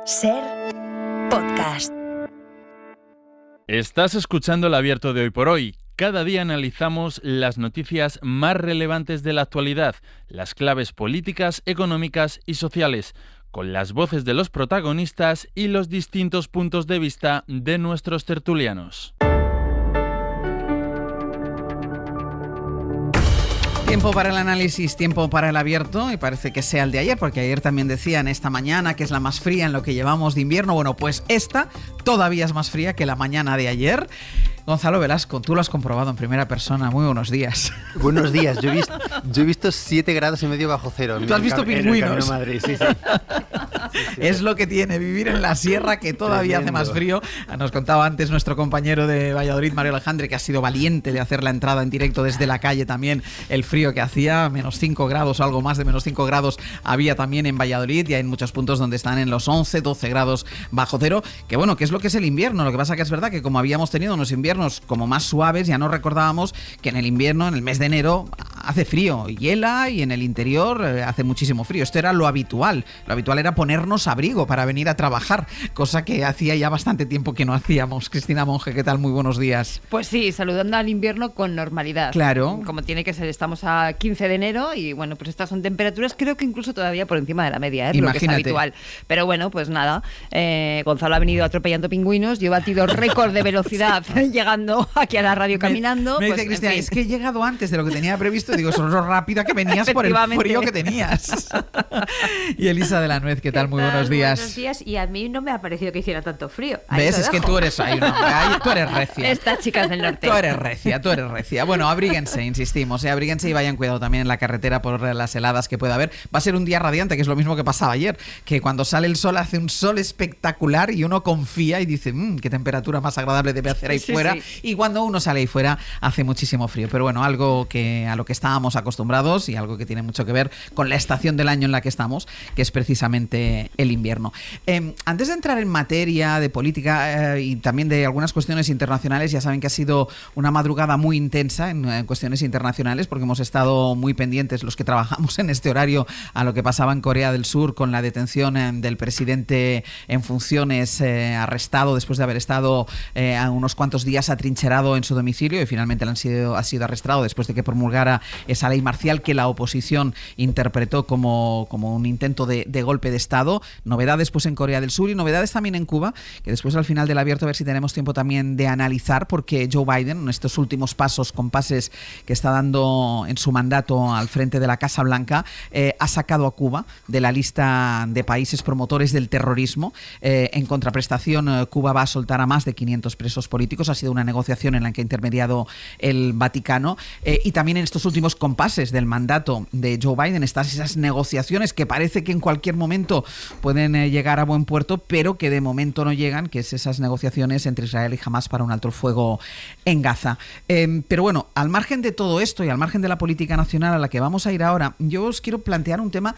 SER Podcast. Estás escuchando El Abierto de Hoy por Hoy. Cada día analizamos las noticias más relevantes de la actualidad, las claves políticas, económicas y sociales, con las voces de los protagonistas y los distintos puntos de vista de nuestros tertulianos. Tiempo para el análisis, tiempo para el abierto, y parece que sea el de ayer, porque ayer también decían esta mañana que es la más fría en lo que llevamos de invierno. Bueno, pues esta todavía es más fría que la mañana de ayer. Gonzalo Velasco, tú lo has comprobado en primera persona. Muy buenos días. Buenos días. Yo he visto 7 grados y medio bajo cero. ¿Tú has visto pingüinos? En Madrid, sí. Es lo que tiene vivir en la sierra, que todavía hace más frío. Nos contaba antes nuestro compañero de Valladolid, Mario Alejandre, que ha sido valiente de hacer la entrada en directo desde la calle también. El frío que hacía, menos 5 grados o algo más de menos 5 grados había también en Valladolid, y hay muchos puntos donde están en los 11, 12 grados bajo cero. Que bueno, que es lo que es el invierno. Lo que pasa que es verdad que como habíamos tenido unos inviernos como más suaves, ya no recordábamos que en el invierno, en el mes de enero, hace frío, hiela, y en el interior hace muchísimo frío. Esto era lo habitual. Lo habitual era ponernos abrigo para venir a trabajar, cosa que hacía ya bastante tiempo que no hacíamos. Cristina Monge, ¿qué tal? Muy buenos días. Pues sí, saludando al invierno con normalidad. Claro. Como tiene que ser. Estamos a 15 de enero y bueno, pues estas son temperaturas, creo que incluso todavía por encima de la media, lo que es habitual. Pero bueno, pues nada, Gonzalo ha venido atropellando pingüinos, yo he batido récord de velocidad llegando aquí a la radio caminando. Me dice pues, Cristina, en fin. es que he llegado antes de lo que tenía previsto. Digo, eso es lo rápida que venías por el frío que tenías. Y Elisa de la Nuez, ¿qué tal? Muy buenos días. Buenos días, y a mí no me ha parecido que hiciera tanto frío. ¿Ves? Es que tú eres tú eres recia. Estas chicas del norte. Tú eres recia. Bueno, abríguense, insistimos, abríguense y vayan cuidado también en la carretera por las heladas que pueda haber. Va a ser un día radiante, que es lo mismo que pasaba ayer, que cuando sale el sol hace un sol espectacular y uno confía y dice, qué temperatura más agradable debe hacer ahí fuera. Sí. Y cuando uno sale ahí fuera hace muchísimo frío. Pero bueno, algo que a lo que estábamos acostumbrados y algo que tiene mucho que ver con la estación del año en la que estamos, que es precisamente el invierno. Antes de entrar en materia de política y también de algunas cuestiones internacionales, ya saben que ha sido una madrugada muy intensa en cuestiones internacionales, porque hemos estado muy pendientes los que trabajamos en este horario a lo que pasaba en Corea del Sur con la detención del presidente en funciones, arrestado después de haber estado a unos cuantos días atrincherado en su domicilio, y finalmente ha sido arrestado después de que promulgara esa ley marcial que la oposición interpretó como un intento de golpe de Estado. Novedades pues en Corea del Sur y novedades también en Cuba, que después al final del abierto a ver si tenemos tiempo también de analizar, porque Joe Biden, en estos últimos compases que está dando en su mandato al frente de la Casa Blanca, ha sacado a Cuba de la lista de países promotores del terrorismo. En contraprestación, Cuba va a soltar a más de 500 presos políticos. Ha sido una negociación en la que ha intermediado el Vaticano, y también en estos últimos compases del mandato de Joe Biden están esas negociaciones que parece que en cualquier momento pueden llegar a buen puerto, pero que de momento no llegan, que es esas negociaciones entre Israel y Hamás para un alto el fuego en Gaza. Pero bueno, al margen de todo esto y al margen de la política nacional a la que vamos a ir ahora, yo os quiero plantear un tema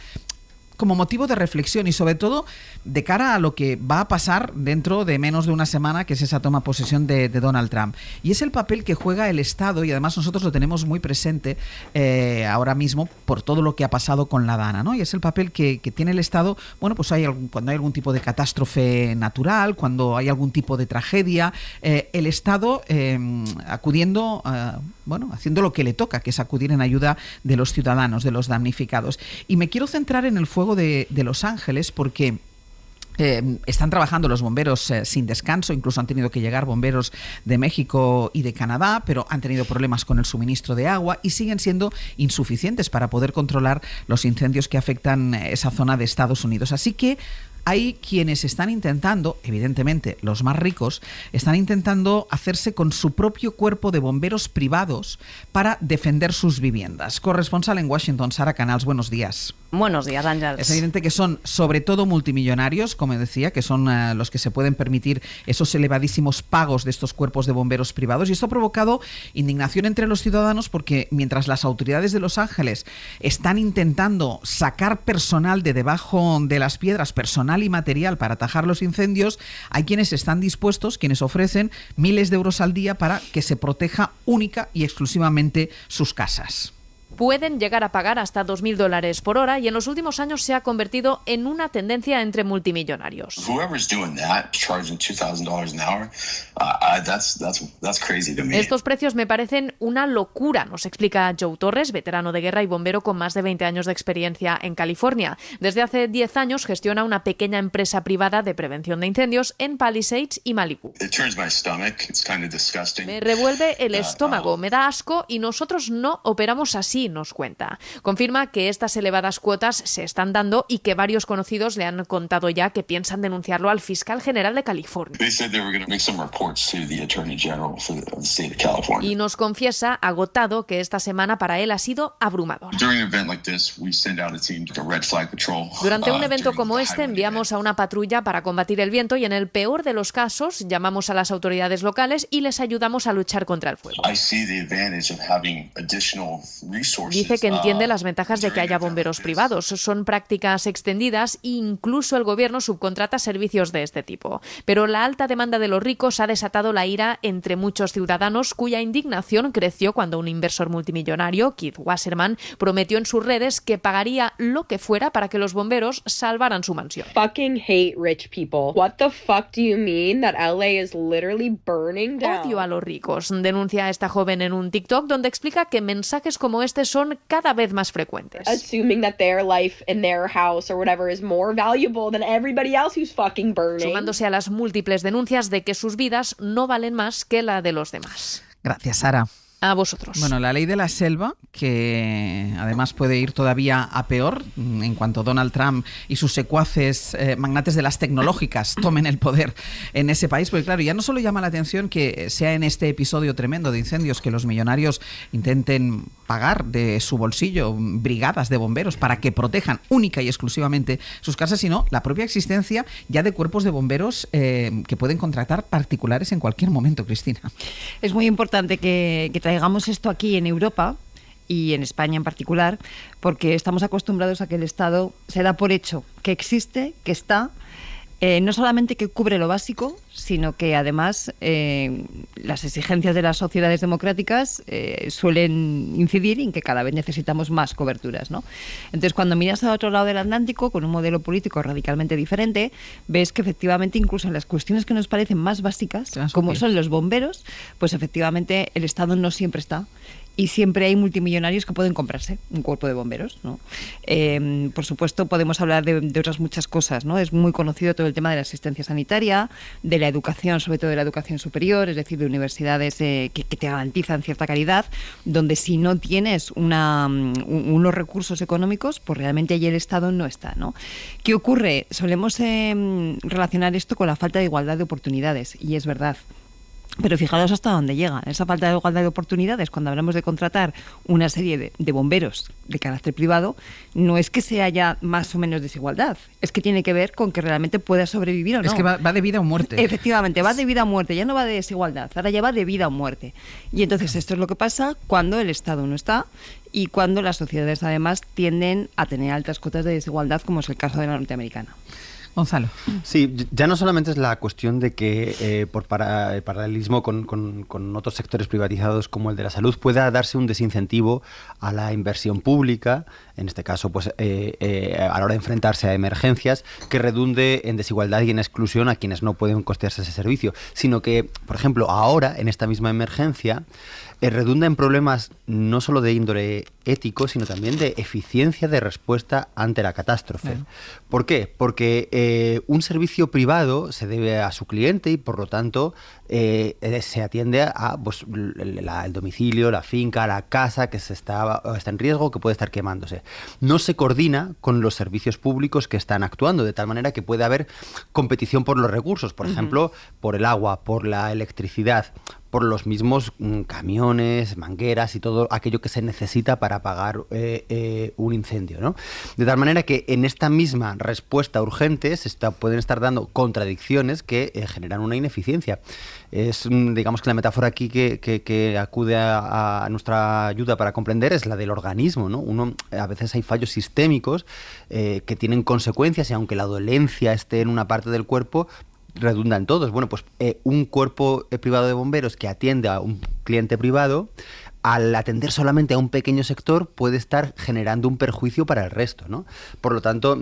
como motivo de reflexión y sobre todo de cara a lo que va a pasar dentro de menos de una semana, que es esa toma de posesión de Donald Trump. Y es el papel que juega el Estado, y además nosotros lo tenemos muy presente ahora mismo por todo lo que ha pasado con la Dana, ¿no? Y es el papel que tiene el Estado, bueno, pues cuando hay algún tipo de catástrofe natural, cuando hay algún tipo de tragedia, el Estado acudiendo, haciendo lo que le toca, que es acudir en ayuda de los ciudadanos, de los damnificados. Y me quiero centrar en el fuego de Los Ángeles, porque están trabajando los bomberos sin descanso. Incluso han tenido que llegar bomberos de México y de Canadá, pero han tenido problemas con el suministro de agua y siguen siendo insuficientes para poder controlar los incendios que afectan esa zona de Estados Unidos. Así que hay quienes están intentando, evidentemente los más ricos, están intentando hacerse con su propio cuerpo de bomberos privados para defender sus viviendas. Corresponsal en Washington, Sara Canals, buenos días. Buenos días, Ángel. Es evidente que son sobre todo multimillonarios, como decía, que son los que se pueden permitir esos elevadísimos pagos de estos cuerpos de bomberos privados, y esto ha provocado indignación entre los ciudadanos, porque mientras las autoridades de Los Ángeles están intentando sacar personal de debajo de las piedras, personal y material para atajar los incendios, hay quienes están dispuestos, quienes ofrecen miles de euros al día para que se proteja única y exclusivamente sus casas. pueden llegar a pagar hasta $2.000 por hora y en los últimos años se ha convertido en una tendencia entre multimillonarios. Estos precios me parecen una locura, nos explica Joe Torres, veterano de guerra y bombero con más de 20 años de experiencia en California. Desde hace 10 años gestiona una pequeña empresa privada de prevención de incendios en Palisades y Malibu. Me revuelve el estómago, me da asco y nosotros no operamos así, nos cuenta. Confirma que estas elevadas cuotas se están dando y que varios conocidos le han contado ya que piensan denunciarlo al fiscal general de California. Y nos confiesa, agotado, que esta semana para él ha sido abrumador. Durante un evento como este enviamos a una patrulla para combatir el viento y en el peor de los casos llamamos a las autoridades locales y les ayudamos a luchar contra el fuego. Dice que entiende las ventajas de que haya bomberos privados. Son prácticas extendidas e incluso el gobierno subcontrata servicios de este tipo. Pero la alta demanda de los ricos ha desatado la ira entre muchos ciudadanos cuya indignación creció cuando un inversor multimillonario, Keith Wasserman, prometió en sus redes que pagaría lo que fuera para que los bomberos salvaran su mansión. Fucking hate rich people. What the fuck do you mean that LA is literally burning down? Odio a los ricos, denuncia esta joven en un TikTok donde explica que mensajes como este son cada vez más frecuentes. Assuming that their life in their house or whatever is more valuable than everybody else who's fucking burning. Sumándose a las múltiples denuncias de que sus vidas no valen más que la de los demás. Gracias, Sara. A vosotros. Bueno, la ley de la selva, que además puede ir todavía a peor en cuanto Donald Trump y sus secuaces magnates de las tecnológicas tomen el poder en ese país, porque claro, ya no solo llama la atención que sea en este episodio tremendo de incendios que los millonarios intenten pagar de su bolsillo brigadas de bomberos para que protejan única y exclusivamente sus casas, sino la propia existencia ya de cuerpos de bomberos que pueden contratar particulares en cualquier momento, Cristina. Es muy importante que traigamos esto aquí en Europa y en España en particular, porque estamos acostumbrados a que el Estado se da por hecho que existe, que está, no solamente que cubre lo básico, sino que además las exigencias de las sociedades democráticas suelen incidir en que cada vez necesitamos más coberturas, ¿no? Entonces, cuando miras al otro lado del Atlántico, con un modelo político radicalmente diferente, ves que efectivamente incluso en las cuestiones que nos parecen más básicas, como son los bomberos, pues efectivamente el Estado no siempre está. Y siempre hay multimillonarios que pueden comprarse un cuerpo de bomberos, ¿no? Por supuesto, podemos hablar de otras muchas cosas, ¿no? Es muy conocido todo el tema de la asistencia sanitaria, de la educación, sobre todo de la educación superior, es decir, de universidades que te garantizan cierta calidad, donde si no tienes unos recursos económicos, pues realmente allí el Estado no está, ¿no? ¿Qué ocurre? Solemos relacionar esto con la falta de igualdad de oportunidades, y es verdad. Pero fijaros hasta dónde llega. Esa falta de igualdad de oportunidades, cuando hablamos de contratar una serie de bomberos de carácter privado, no es que se haya más o menos desigualdad, es que tiene que ver con que realmente pueda sobrevivir o no. Es que va de vida o muerte. Efectivamente, va de vida o muerte, ya no va de desigualdad, ahora ya va de vida o muerte. Y entonces esto es lo que pasa cuando el Estado no está y cuando las sociedades además tienden a tener altas cotas de desigualdad, como es el caso de la norteamericana. Gonzalo. Sí, ya no solamente es la cuestión de que por paralelismo con otros sectores privatizados como el de la salud pueda darse un desincentivo a la inversión pública, en este caso pues a la hora de enfrentarse a emergencias, que redunde en desigualdad y en exclusión a quienes no pueden costearse ese servicio, sino que, por ejemplo, ahora, en esta misma emergencia, redunda en problemas no solo de índole ético, sino también de eficiencia de respuesta ante la catástrofe. ¿Por qué? Porque un servicio privado se debe a su cliente y, por lo tanto, se atiende a pues, el domicilio, la finca, la casa que está en riesgo, que puede estar quemándose. No se coordina con los servicios públicos que están actuando, de tal manera que puede haber competición por los recursos, por ejemplo, por el agua, por la electricidad, por los mismos camiones, mangueras y todo aquello que se necesita para apagar un incendio, ¿no? De tal manera que en esta misma respuesta urgente pueden estar dando contradicciones que generan una ineficiencia. Es, digamos que la metáfora aquí que acude a nuestra ayuda para comprender es la del organismo, ¿no? A veces hay fallos sistémicos que tienen consecuencias y aunque la dolencia esté en una parte del cuerpo, redunda en todos. Bueno, pues un cuerpo privado de bomberos que atiende a un cliente privado al atender solamente a un pequeño sector puede estar generando un perjuicio para el resto, ¿no? Por lo tanto,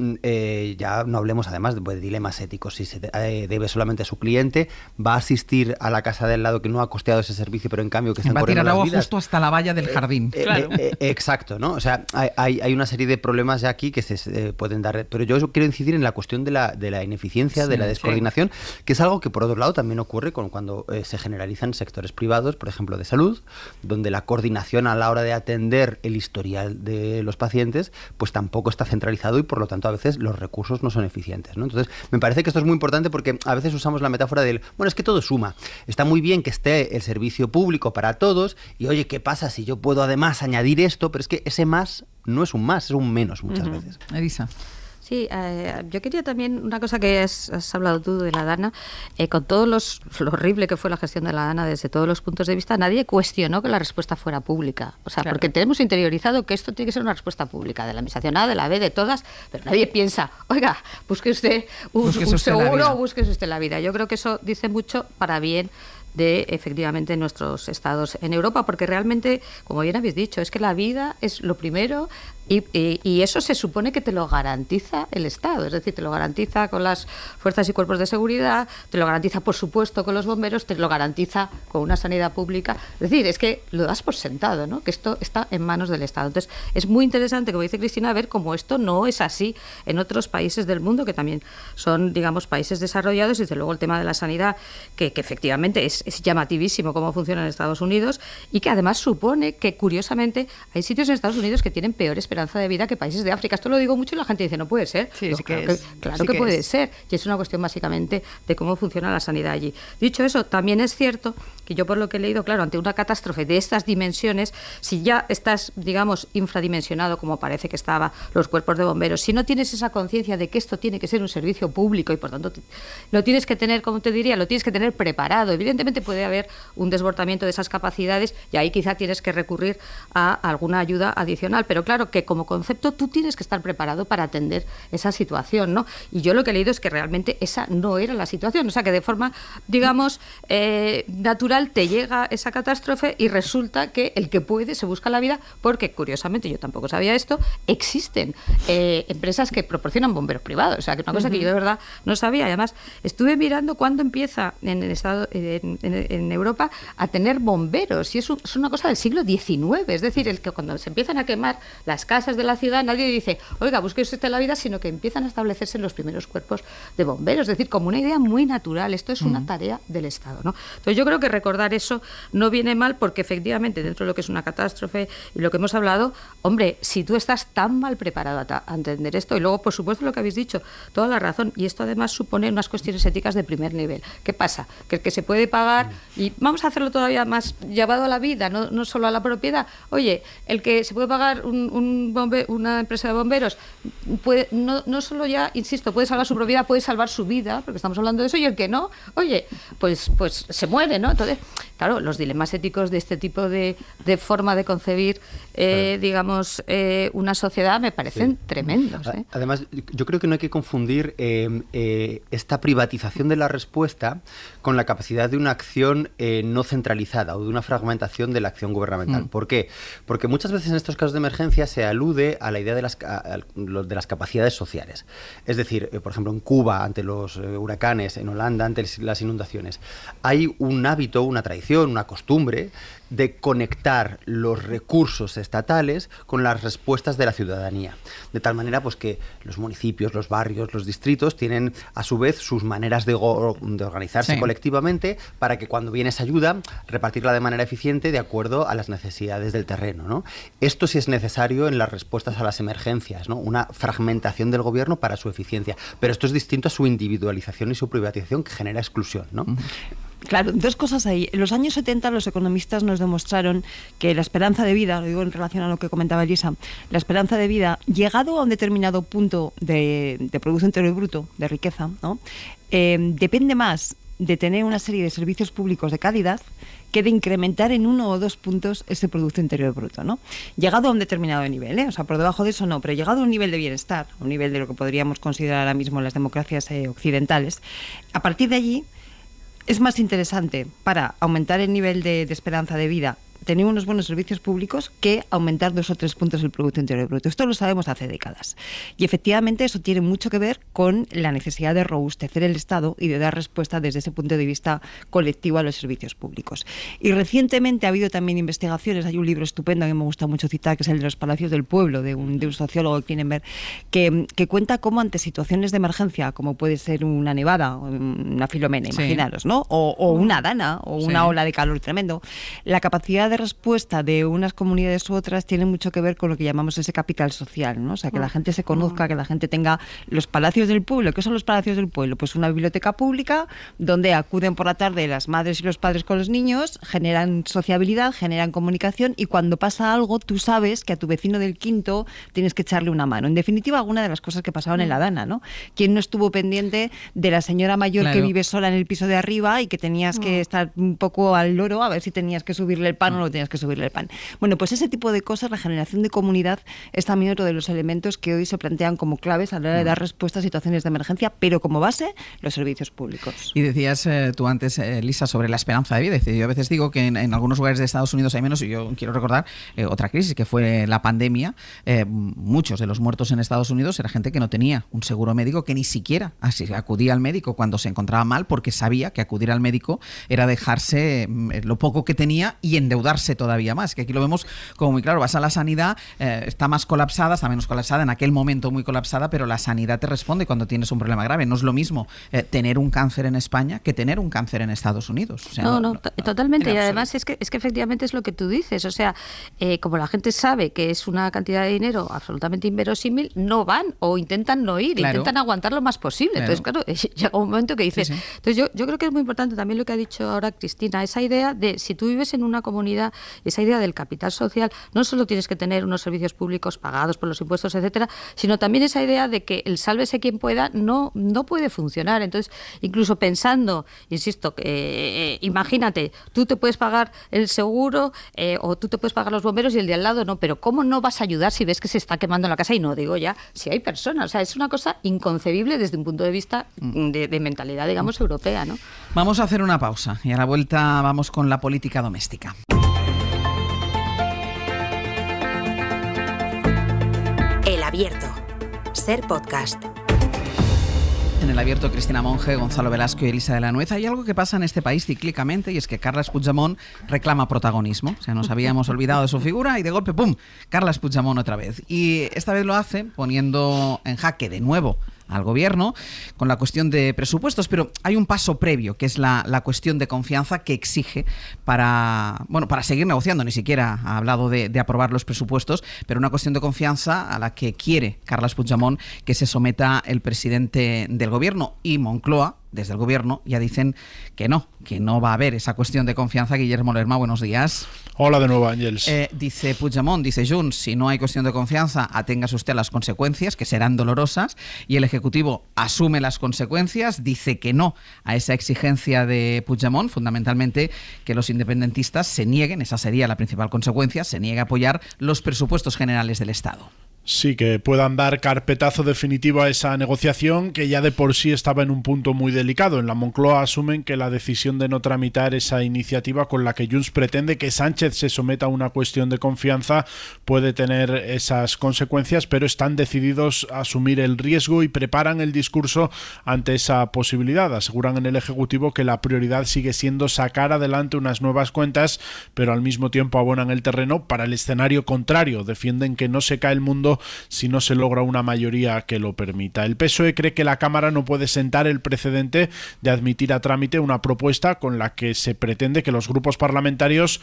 ya no hablemos además de dilemas éticos. Si se debe solamente a su cliente, va a asistir a la casa de al lado que no ha costeado ese servicio, pero en cambio que están corriendo las vidas. Va a tirar agua justo hasta la valla del jardín. Claro. Exacto, ¿no? O sea, hay una serie de problemas ya aquí que se pueden dar. Pero yo quiero incidir en la cuestión de la ineficiencia, de la descoordinación, que es algo que por otro lado también ocurre cuando se generalizan sectores privados, por ejemplo, de salud, donde la coordinación a la hora de atender el historial de los pacientes, pues tampoco está centralizado y por lo tanto a veces los recursos no son eficientes, ¿no? Entonces, me parece que esto es muy importante porque a veces usamos la metáfora del, bueno, es que todo suma. Está muy bien que esté el servicio público para todos y, oye, ¿qué pasa si yo puedo además añadir esto? Pero es que ese más no es un más, es un menos muchas veces. Elisa. Sí, yo quería también, una cosa que has hablado tú de la Dana, con todo lo horrible que fue la gestión de la Dana desde todos los puntos de vista, nadie cuestionó que la respuesta fuera pública. O sea, porque tenemos interiorizado que esto tiene que ser una respuesta pública, de la Administración A, de la B, de todas, pero nadie piensa, oiga, busque usted un seguro o búsquese usted la vida. Yo creo que eso dice mucho para bien de efectivamente nuestros estados en Europa, porque realmente, como bien habéis dicho, es que la vida es lo primero y eso se supone que te lo garantiza el Estado, es decir, te lo garantiza con las fuerzas y cuerpos de seguridad, te lo garantiza por supuesto con los bomberos, te lo garantiza con una sanidad pública, es decir, es que lo das por sentado, ¿no? Que esto está en manos del Estado. Entonces es muy interesante, como dice Cristina, ver cómo esto no es así en otros países del mundo que también son, digamos, países desarrollados, y desde luego el tema de la sanidad, que efectivamente es llamativísimo cómo funciona en Estados Unidos, y que además supone que, curiosamente, hay sitios en Estados Unidos que tienen peor esperanza de vida que países de África. Esto lo digo mucho y la gente dice, no puede ser. Claro que puede ser. Y es una cuestión básicamente de cómo funciona la sanidad allí. Dicho eso, también es cierto que yo, por lo que he leído, claro, ante una catástrofe de estas dimensiones, si ya estás, digamos, infradimensionado, como parece que estaba los cuerpos de bomberos, si no tienes esa conciencia de que esto tiene que ser un servicio público y por tanto lo tienes que tener, como te diría, lo tienes que tener preparado. Evidentemente puede haber un desbordamiento de esas capacidades y ahí quizá tienes que recurrir a alguna ayuda adicional, pero claro que como concepto tú tienes que estar preparado para atender esa situación, ¿no? Y yo lo que he leído es que realmente esa no era la situación, o sea que de forma, digamos, natural te llega esa catástrofe y resulta que el que puede se busca la vida, porque curiosamente, yo tampoco sabía esto, existen empresas que proporcionan bomberos privados, o sea que es una cosa que yo de verdad no sabía. Además, estuve mirando cuándo empieza en el estado en Europa a tener bomberos, y es una cosa del siglo XIX, es decir, el que cuando se empiezan a quemar las casas de la ciudad, nadie dice, oiga, busque usted la vida, sino que empiezan a establecerse los primeros cuerpos de bomberos, es decir, como una idea muy natural. Esto es una tarea del Estado, ¿no? Entonces yo creo que recordar eso no viene mal, porque efectivamente dentro de lo que es una catástrofe y lo que hemos hablado, hombre, si tú estás tan mal preparado a entender esto, y luego por supuesto lo que habéis dicho, toda la razón, y esto además supone unas cuestiones éticas de primer nivel. ¿Qué pasa? Que el que se puede pagar, y vamos a hacerlo todavía más llevado a la vida, no solo a la propiedad, oye, el que se puede pagar una empresa de bomberos puede, no solo ya, insisto, puede salvar su propiedad, puede salvar su vida, porque estamos hablando de eso, y el que no, oye, pues se muere, ¿no? Entonces, claro, los dilemas éticos de este tipo de forma de concebir, digamos, una sociedad me parecen tremendos. Además, yo creo que no hay que confundir esta privatización de la respuesta con la capacidad de una acción no centralizada o de una fragmentación de la acción gubernamental. ¿Por qué? Porque muchas veces en estos casos de emergencia se alude a la idea de las capacidades sociales. Es decir, por ejemplo, en Cuba ante los huracanes, en Holanda ante las inundaciones, hay un hábito, una tradición, una costumbre de conectar los recursos estatales con las respuestas de la ciudadanía. De tal manera pues que los municipios, los barrios, los distritos tienen a su vez sus maneras de organizarse colectivamente para que cuando viene esa ayuda repartirla de manera eficiente de acuerdo a las necesidades del terreno, ¿no? Esto sí es necesario en las respuestas a las emergencias, ¿no? Una fragmentación del gobierno para su eficiencia. Pero esto es distinto a su individualización y su privatización, que genera exclusión, ¿no? Claro, dos cosas ahí. En los años 70 los economistas nos demostraron que la esperanza de vida, lo digo en relación a lo que comentaba Elisa, la esperanza de vida, llegado a un determinado punto de Producto Interior Bruto, de riqueza, ¿no? Depende más de tener una serie de servicios públicos de calidad que de incrementar en 1 o 2 puntos ese Producto Interior Bruto, ¿no? Llegado a un determinado nivel, o sea, por debajo de eso no, pero llegado a un nivel de bienestar, a un nivel de lo que podríamos considerar ahora mismo las democracias occidentales, a partir de allí es más interesante para aumentar el nivel de esperanza de vida tener unos buenos servicios públicos que aumentar 2 o 3 puntos el Producto Interior Bruto. Esto lo sabemos hace décadas. Y efectivamente eso tiene mucho que ver con la necesidad de robustecer el Estado y de dar respuesta desde ese punto de vista colectivo a los servicios públicos. Y recientemente ha habido también investigaciones, hay un libro estupendo que me gusta mucho citar, que es el de los Palacios del Pueblo, de un sociólogo, Klinenberg, que cuenta cómo ante situaciones de emergencia, como puede ser una nevada, una Filomena, imaginaros, ¿no? O una dana, o una ola de calor tremendo, la capacidad de respuesta de unas comunidades u otras tiene mucho que ver con lo que llamamos ese capital social, ¿no? O sea, que la gente se conozca, que la gente tenga los Palacios del Pueblo. ¿Qué son los Palacios del Pueblo? Pues una biblioteca pública donde acuden por la tarde las madres y los padres con los niños, generan sociabilidad, generan comunicación, y cuando pasa algo tú sabes que a tu vecino del quinto tienes que echarle una mano. En definitiva, alguna de las cosas que pasaban en la Dana, ¿no? ¿Quién no estuvo pendiente de la señora mayor que vive sola en el piso de arriba y que tenías que estar un poco al loro a ver si tenías que subirle el pan o no tenías que subirle el pan? Bueno, pues ese tipo de cosas, la generación de comunidad, es también otro de los elementos que hoy se plantean como claves a la hora de dar respuesta a situaciones de emergencia, pero como base, los servicios públicos. Y decías tú antes, Lisa, sobre la esperanza de vida. Yo a veces digo que en algunos lugares de Estados Unidos hay menos, y yo quiero recordar otra crisis, que fue la pandemia. Muchos de los muertos en Estados Unidos era gente que no tenía un seguro médico, que ni siquiera acudía al médico cuando se encontraba mal, porque sabía que acudir al médico era dejarse lo poco que tenía y endeudarse todavía más. Que aquí lo vemos como muy claro. Vas a la sanidad, está más colapsada, está menos colapsada, en aquel momento muy colapsada, pero la sanidad te responde cuando tienes un problema grave. No es lo mismo tener un cáncer en España que tener un cáncer en Estados Unidos. O sea, totalmente. Y además es que efectivamente es lo que tú dices. O sea, como la gente sabe que es una cantidad de dinero absolutamente inverosímil, no van o intentan no ir, intentan aguantar lo más posible. Entonces, claro, llega un momento que dices... Entonces, yo creo que es muy importante también lo que ha dicho ahora Cristina, esa idea de, si tú vives en una comunidad, esa idea del capital social, no solo tienes que tener unos servicios públicos pagados por los impuestos, etcétera, sino también esa idea de que el sálvese quien pueda no puede funcionar. Entonces, incluso pensando, insisto, imagínate, tú te puedes pagar el seguro o tú te puedes pagar los bomberos y el de al lado no, pero ¿cómo no vas a ayudar si ves que se está quemando en la casa? Y no digo ya si hay personas, o sea, es una cosa inconcebible desde un punto de vista de mentalidad, digamos, europea, ¿no? Vamos a hacer una pausa y a la vuelta vamos con la política doméstica. El Abierto. Ser podcast. En El Abierto, Cristina Monge, Gonzalo Velasco y Elisa de la Nuez. Hay algo que pasa en este país cíclicamente, y es que Carles Puigdemont reclama protagonismo. O sea, nos habíamos olvidado de su figura y de golpe, ¡pum!, Carles Puigdemont otra vez. Y esta vez lo hace poniendo en jaque de nuevo al gobierno con la cuestión de presupuestos, pero hay un paso previo, que es la cuestión de confianza que exige para seguir negociando. Ni siquiera ha hablado de aprobar los presupuestos, pero una cuestión de confianza a la que quiere Carles Puigdemont que se someta el presidente del gobierno. Y Moncloa, desde el gobierno, ya dicen que no va a haber esa cuestión de confianza. Guillermo Lerma, buenos días. Hola de nuevo, Ángels. Dice Puigdemont, dice Junts, si no hay cuestión de confianza, aténgase usted a las consecuencias, que serán dolorosas, y el Ejecutivo asume las consecuencias, dice que no a esa exigencia de Puigdemont, fundamentalmente que los independentistas se nieguen, esa sería la principal consecuencia, se niegue a apoyar los presupuestos generales del Estado. Sí, que puedan dar carpetazo definitivo a esa negociación, que ya de por sí estaba en un punto muy delicado. En la Moncloa asumen que la decisión de no tramitar esa iniciativa con la que Junts pretende que Sánchez se someta a una cuestión de confianza puede tener esas consecuencias, pero están decididos a asumir el riesgo y preparan el discurso ante esa posibilidad. Aseguran en el Ejecutivo que la prioridad sigue siendo sacar adelante unas nuevas cuentas, pero al mismo tiempo abonan el terreno para el escenario contrario. Defienden que no se cae el mundo si no se logra una mayoría que lo permita. El PSOE cree que la Cámara no puede sentar el precedente de admitir a trámite una propuesta con la que se pretende que los grupos parlamentarios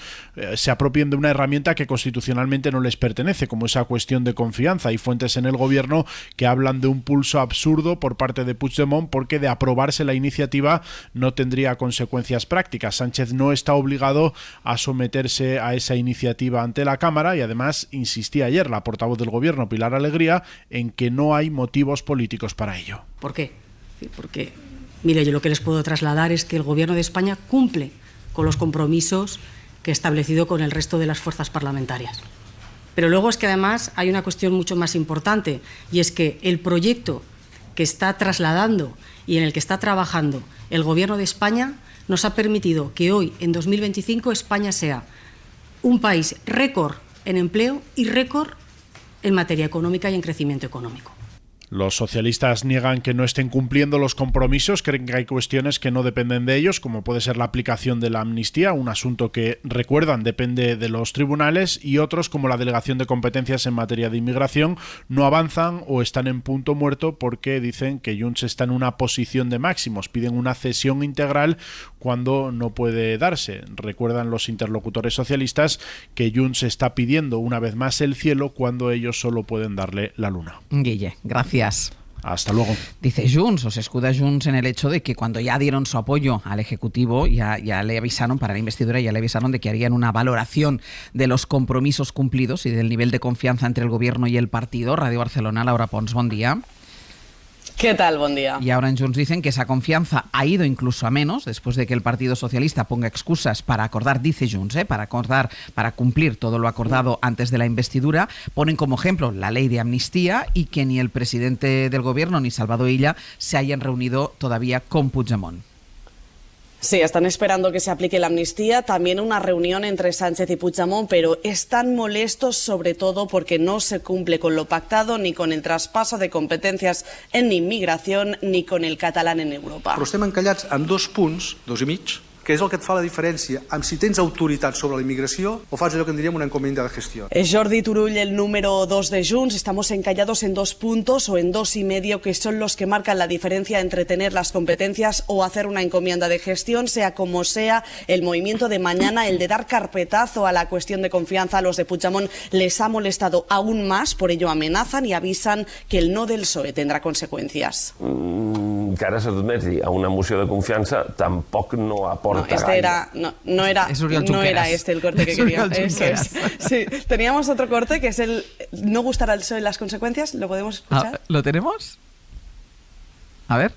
se apropien de una herramienta que constitucionalmente no les pertenece, como esa cuestión de confianza. Hay fuentes en el gobierno que hablan de un pulso absurdo por parte de Puigdemont, porque de aprobarse la iniciativa no tendría consecuencias prácticas. Sánchez no está obligado a someterse a esa iniciativa ante la Cámara, y además insistía ayer la portavoz del gobierno, Pilar Alegría, en que no hay motivos políticos para ello. ¿Por qué? Porque, mire, yo lo que les puedo trasladar es que el Gobierno de España cumple con los compromisos que ha establecido con el resto de las fuerzas parlamentarias. Pero luego es que además hay una cuestión mucho más importante, y es que el proyecto que está trasladando y en el que está trabajando el Gobierno de España nos ha permitido que hoy, en 2025, España sea un país récord en empleo y récord en materia económica y en crecimiento económico. Los socialistas niegan que no estén cumpliendo los compromisos, creen que hay cuestiones que no dependen de ellos, como puede ser la aplicación de la amnistía, un asunto que, recuerdan, depende de los tribunales, y otros, como la delegación de competencias en materia de inmigración, no avanzan o están en punto muerto porque dicen que Junts está en una posición de máximos, piden una cesión integral cuando no puede darse. Recuerdan los interlocutores socialistas que Junts está pidiendo una vez más el cielo cuando ellos solo pueden darle la luna. Guille, gracias. Hasta luego. Dice Junts, o se escuda Junts en el hecho de que cuando ya dieron su apoyo al Ejecutivo, ya le avisaron para la investidura, ya le avisaron de que harían una valoración de los compromisos cumplidos y del nivel de confianza entre el Gobierno y el partido. Radio Barcelona, Laura Pons, buen día. ¿Qué tal? Buen día. Y ahora en Junts dicen que esa confianza ha ido incluso a menos después de que el Partido Socialista ponga excusas para acordar, dice Junts, para cumplir todo lo acordado antes de la investidura. Ponen como ejemplo la ley de amnistía y que ni el presidente del Gobierno ni Salvador Illa se hayan reunido todavía con Puigdemont. Sí, están esperando que se aplique la amnistía, también una reunión entre Sánchez y Puigdemont, pero están molestos sobre todo porque no se cumple con lo pactado ni con el traspaso de competencias en inmigración ni con el catalán en Europa. Però estem encallats en 2 punts, 2 i mig, que és el que et fa la diferència amb si tens autoritat sobre la immigració o fas allò que en diríem una encomienda de gestió. Jordi Turull, el número 2 de Junts, estamos encallados en 2 puntos o en 2 y medio, que son los que marcan la diferencia entre tener las competencias o hacer una encomienda de gestión. Sea como sea, el movimiento de mañana, el de dar carpetazo a la cuestión de confianza a los de Puigdemont, les ha molestado aún más, por ello amenazan y avisan que el no del PSOE tendrá consecuencias. Que ara s'admeti a una moció de confiança tampoc no aporta no era este el corte que quería. Eso es. Sí, teníamos otro corte que es el no gustar al PSOE las consecuencias. ¿Lo podemos escuchar? ¿Lo tenemos? A ver.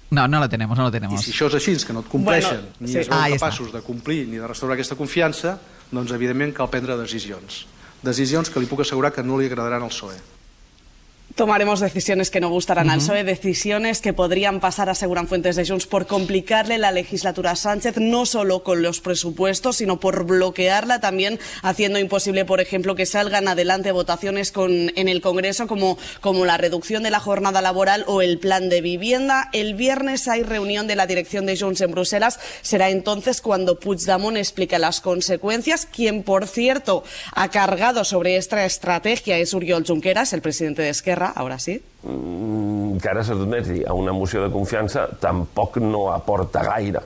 No lo tenemos. I si això és així, que no et compleixen, ni es veuen capaços de complir ni de restaurar aquesta confiança, doncs evidentment cal prendre decisions. Decisions que li puc assegurar que no li agradaran al PSOE. Tomaremos decisiones que no gustarán al PSOE, decisiones que podrían pasar, aseguran fuentes de Junts, por complicarle la legislatura a Sánchez, no solo con los presupuestos, sino por bloquearla también, haciendo imposible, por ejemplo, que salgan adelante votaciones en el Congreso como la reducción de la jornada laboral o el plan de vivienda. El viernes hay reunión de la dirección de Junts en Bruselas. Será entonces cuando Puigdemont explica las consecuencias. Quien, por cierto, ha cargado sobre esta estrategia es Oriol Junqueras, el presidente de Esquerra. Ahora sí. Que ara s'admeti a una moció de confiança tampoc no aporta gaire.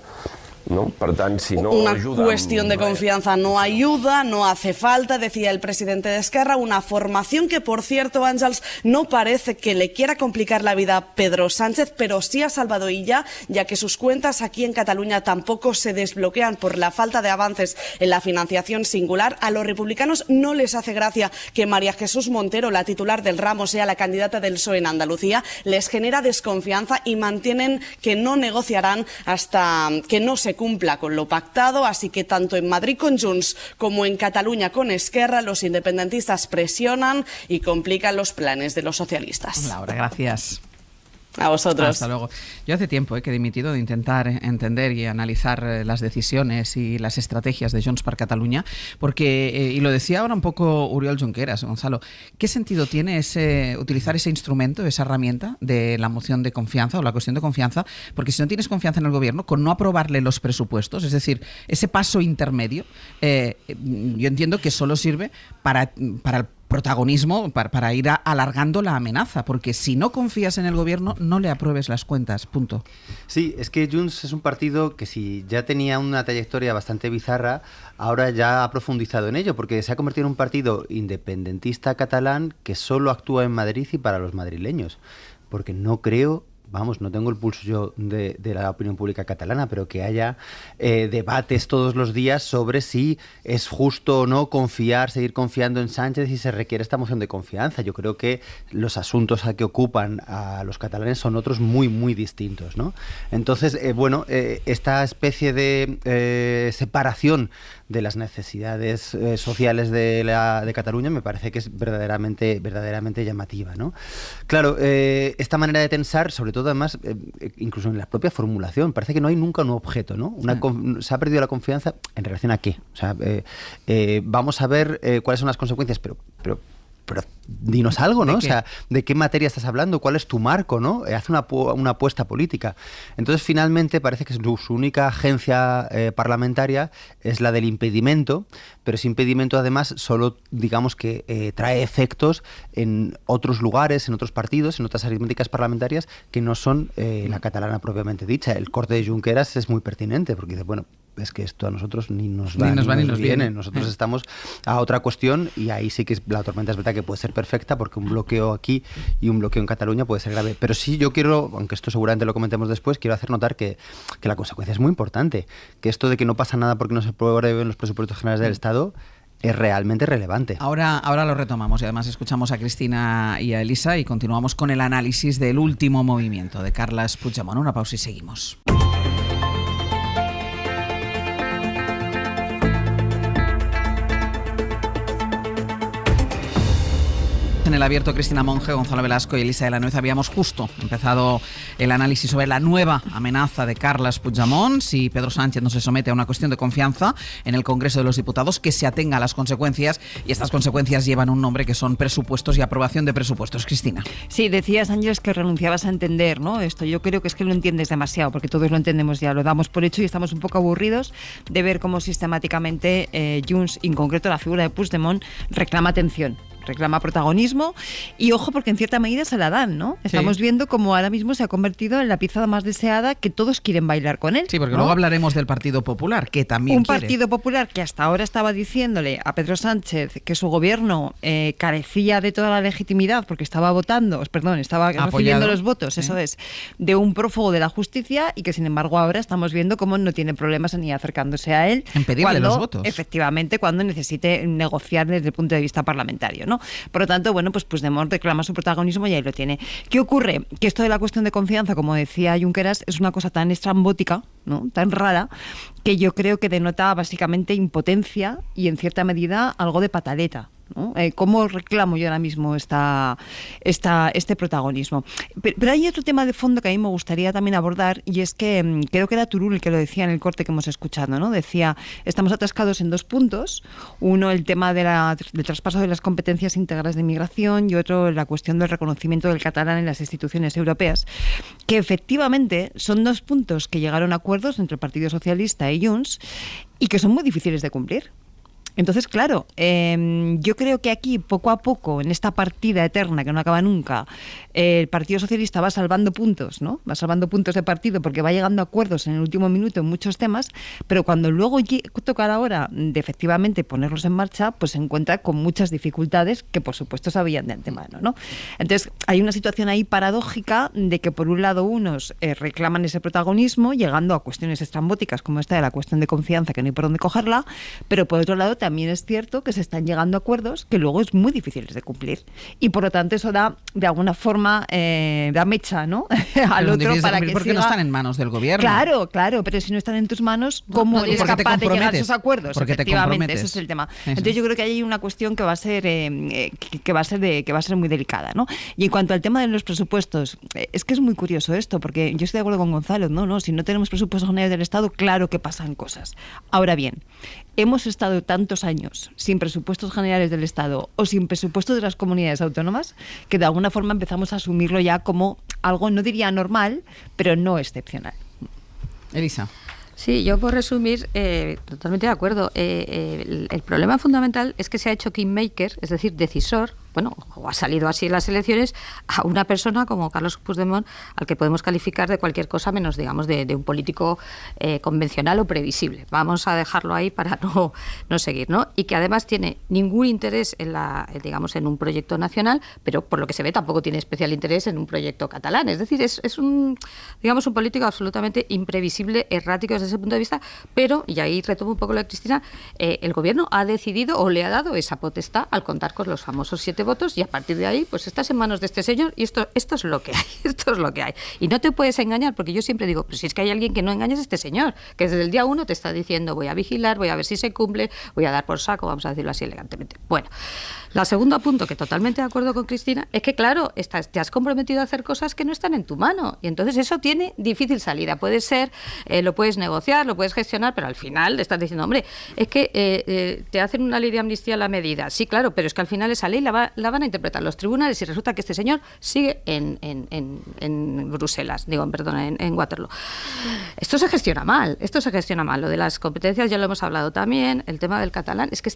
¿no? Per tant, si no una ayuda, cuestión de confianza no ayuda, no hace falta, decía el presidente de Esquerra, una formación que, por cierto, Ángels, no parece que le quiera complicar la vida a Pedro Sánchez, pero sí a Salvador Illa, ya que sus cuentas aquí en Cataluña tampoco se desbloquean por la falta de avances en la financiación singular. A los republicanos no les hace gracia que María Jesús Montero, la titular del ramo, sea la candidata del PSOE en Andalucía. Les genera desconfianza y mantienen que no negociarán hasta que no se cumpla con lo pactado, así que tanto en Madrid con Junts como en Cataluña con Esquerra, los independentistas presionan y complican los planes de los socialistas. Laura, gracias. A vosotros. Hasta luego. Yo hace tiempo que he dimitido de intentar entender y analizar las decisiones y las estrategias de Junts per Catalunya, porque, y lo decía ahora un poco Oriol Junqueras, Gonzalo, ¿qué sentido tiene utilizar ese instrumento, esa herramienta de la moción de confianza o la cuestión de confianza? Porque si no tienes confianza en el gobierno, con no aprobarle los presupuestos, es decir, ese paso intermedio, yo entiendo que solo sirve para el protagonismo, para ir alargando la amenaza, porque si no confías en el gobierno, no le apruebes las cuentas, punto. Sí, es que Junts es un partido que si ya tenía una trayectoria bastante bizarra, ahora ya ha profundizado en ello, porque se ha convertido en un partido independentista catalán que solo actúa en Madrid y para los madrileños, porque no creo... Vamos, no tengo el pulso yo de la opinión pública catalana, pero que haya debates todos los días sobre si es justo o no seguir confiando en Sánchez y se requiere esta moción de confianza. Yo creo que los asuntos que ocupan a los catalanes son otros muy, muy distintos, ¿no? Entonces, esta especie de separación de las necesidades sociales de Cataluña me parece que es verdaderamente llamativa, ¿no? Claro, esta manera de tensar, sobre todo todo además, incluso en la propia formulación, parece que no hay nunca un objeto, ¿no? Se ha perdido la confianza en relación a qué. O sea, vamos a ver cuáles son las consecuencias, pero dinos algo, ¿no? O sea, ¿de qué materia estás hablando? ¿Cuál es tu marco, no? Haz una apuesta política. Entonces, finalmente, parece que su única agencia parlamentaria es la del impedimento, pero ese impedimento, además, solo, digamos que trae efectos en otros lugares, en otros partidos, en otras aritméticas parlamentarias que no son la catalana propiamente dicha. El corte de Junqueras es muy pertinente, porque dice, bueno, es que esto a nosotros ni nos va ni nos viene. Nosotros estamos a otra cuestión y ahí sí que la tormenta es verdad que puede ser perfecta porque un bloqueo aquí y un bloqueo en Cataluña puede ser grave. Pero sí yo quiero, aunque esto seguramente lo comentemos después, quiero hacer notar que la consecuencia es muy importante. Que esto de que no pasa nada porque no se aprueben los presupuestos generales del Estado es realmente relevante. Ahora lo retomamos y además escuchamos a Cristina y a Elisa y continuamos con el análisis del último movimiento de Carles Puigdemont. Una pausa y seguimos. En el abierto, Cristina Monge, Gonzalo Velasco y Elisa de la Nuez habíamos justo empezado el análisis sobre la nueva amenaza de Carles Puigdemont si Pedro Sánchez no se somete a una cuestión de confianza en el Congreso de los Diputados, que se atenga a las consecuencias, y estas consecuencias llevan un nombre que son presupuestos y aprobación de presupuestos. Cristina. Sí, decías, Ángeles, que renunciabas a entender, ¿no? Esto yo creo que es que lo entiendes demasiado, porque todos lo entendemos ya, lo damos por hecho y estamos un poco aburridos de ver cómo sistemáticamente Junts, en concreto la figura de Puigdemont, reclama atención. Reclama protagonismo y ojo porque en cierta medida se la dan, ¿no? Estamos viendo cómo ahora mismo se ha convertido en la pieza más deseada que todos quieren bailar con él. Sí, porque luego hablaremos del Partido Popular, que también Partido Popular que hasta ahora estaba diciéndole a Pedro Sánchez que su gobierno carecía de toda la legitimidad porque estaba recibiendo los votos, eso es, de un prófugo de la justicia y que sin embargo ahora estamos viendo cómo no tiene problemas ni acercándose a él. En pedirle los votos. Efectivamente, cuando necesite negociar desde el punto de vista parlamentario, ¿no? Por lo tanto, bueno, pues Puigdemont reclama su protagonismo y ahí lo tiene. ¿Qué ocurre? Que esto de la cuestión de confianza, como decía Junqueras, es una cosa tan estrambótica, ¿no? Tan rara, que yo creo que denota básicamente impotencia y en cierta medida algo de pataleta, ¿no? ¿Cómo reclamo yo ahora mismo este protagonismo? Pero hay otro tema de fondo que a mí me gustaría también abordar y es que creo que era Turull el que lo decía en el corte que hemos escuchado, ¿no? Decía, estamos atascados en dos puntos. Uno, el tema del traspaso de las competencias íntegras de inmigración y otro, la cuestión del reconocimiento del catalán en las instituciones europeas, que efectivamente son dos puntos que llegaron a acuerdos entre el Partido Socialista y Junts y que son muy difíciles de cumplir. Entonces, claro, yo creo que aquí, poco a poco, en esta partida eterna que no acaba nunca, el Partido Socialista va salvando puntos, ¿no? Va salvando puntos de partido porque va llegando a acuerdos en el último minuto en muchos temas, pero cuando luego toca la hora de efectivamente ponerlos en marcha, pues se encuentra con muchas dificultades que, por supuesto, sabían de antemano, ¿no? Entonces, hay una situación ahí paradójica de que, por un lado, unos reclaman ese protagonismo, llegando a cuestiones estrambóticas como esta de la cuestión de confianza, que no hay por dónde cogerla, pero, por otro lado, también es cierto que se están llegando a acuerdos que luego es muy difíciles de cumplir y por lo tanto eso da de alguna forma da mecha, ¿no? al otro para que porque no están en manos del gobierno. Claro, pero si no están en tus manos, ¿cómo eres capaz de llegar a esos acuerdos? Porque efectivamente, ese es el tema. Entonces yo creo que hay una cuestión que va a ser que va a ser muy delicada, ¿no? Y en cuanto al tema de los presupuestos, es que es muy curioso esto, porque yo estoy de acuerdo con Gonzalo, no, si no tenemos presupuestos generales del Estado, claro que pasan cosas. Ahora bien, hemos estado tantos años sin presupuestos generales del Estado o sin presupuestos de las comunidades autónomas que de alguna forma empezamos a asumirlo ya como algo, no diría normal, pero no excepcional. Elisa. Sí, yo por resumir, totalmente de acuerdo. El problema fundamental es que se ha hecho kingmaker, es decir, decisor, o ha salido así en las elecciones, a una persona como Carles Puigdemont, al que podemos calificar de cualquier cosa menos, digamos, de un político convencional o previsible. Vamos a dejarlo ahí para no seguir, ¿no? Y que además tiene ningún interés en un proyecto nacional, pero por lo que se ve tampoco tiene especial interés en un proyecto catalán. Es decir, es un político absolutamente imprevisible, errático desde ese punto de vista, pero, y ahí retomo un poco lo de Cristina, el gobierno ha decidido o le ha dado esa potestad al contar con los famosos 7 votos y a partir de ahí pues estás en manos de este señor y esto es lo que hay, esto es lo que hay. Y no te puedes engañar, porque yo siempre digo, pero si es que hay alguien que no engaña es este señor, que desde el día 1 te está diciendo voy a vigilar, voy a ver si se cumple, voy a dar por saco, vamos a decirlo así elegantemente. Bueno, la segunda punto, que totalmente de acuerdo con Cristina, es que claro, te has comprometido a hacer cosas que no están en tu mano y entonces eso tiene difícil salida. Puede ser, lo puedes negociar, lo puedes gestionar, pero al final le estás diciendo, hombre, es que te hacen una ley de amnistía a la medida. Sí, claro, pero es que al final esa ley la van a interpretar los tribunales y resulta que este señor sigue en Bruselas, en Waterloo. Esto se gestiona mal. Lo de las competencias ya lo hemos hablado también, el tema del catalán, es que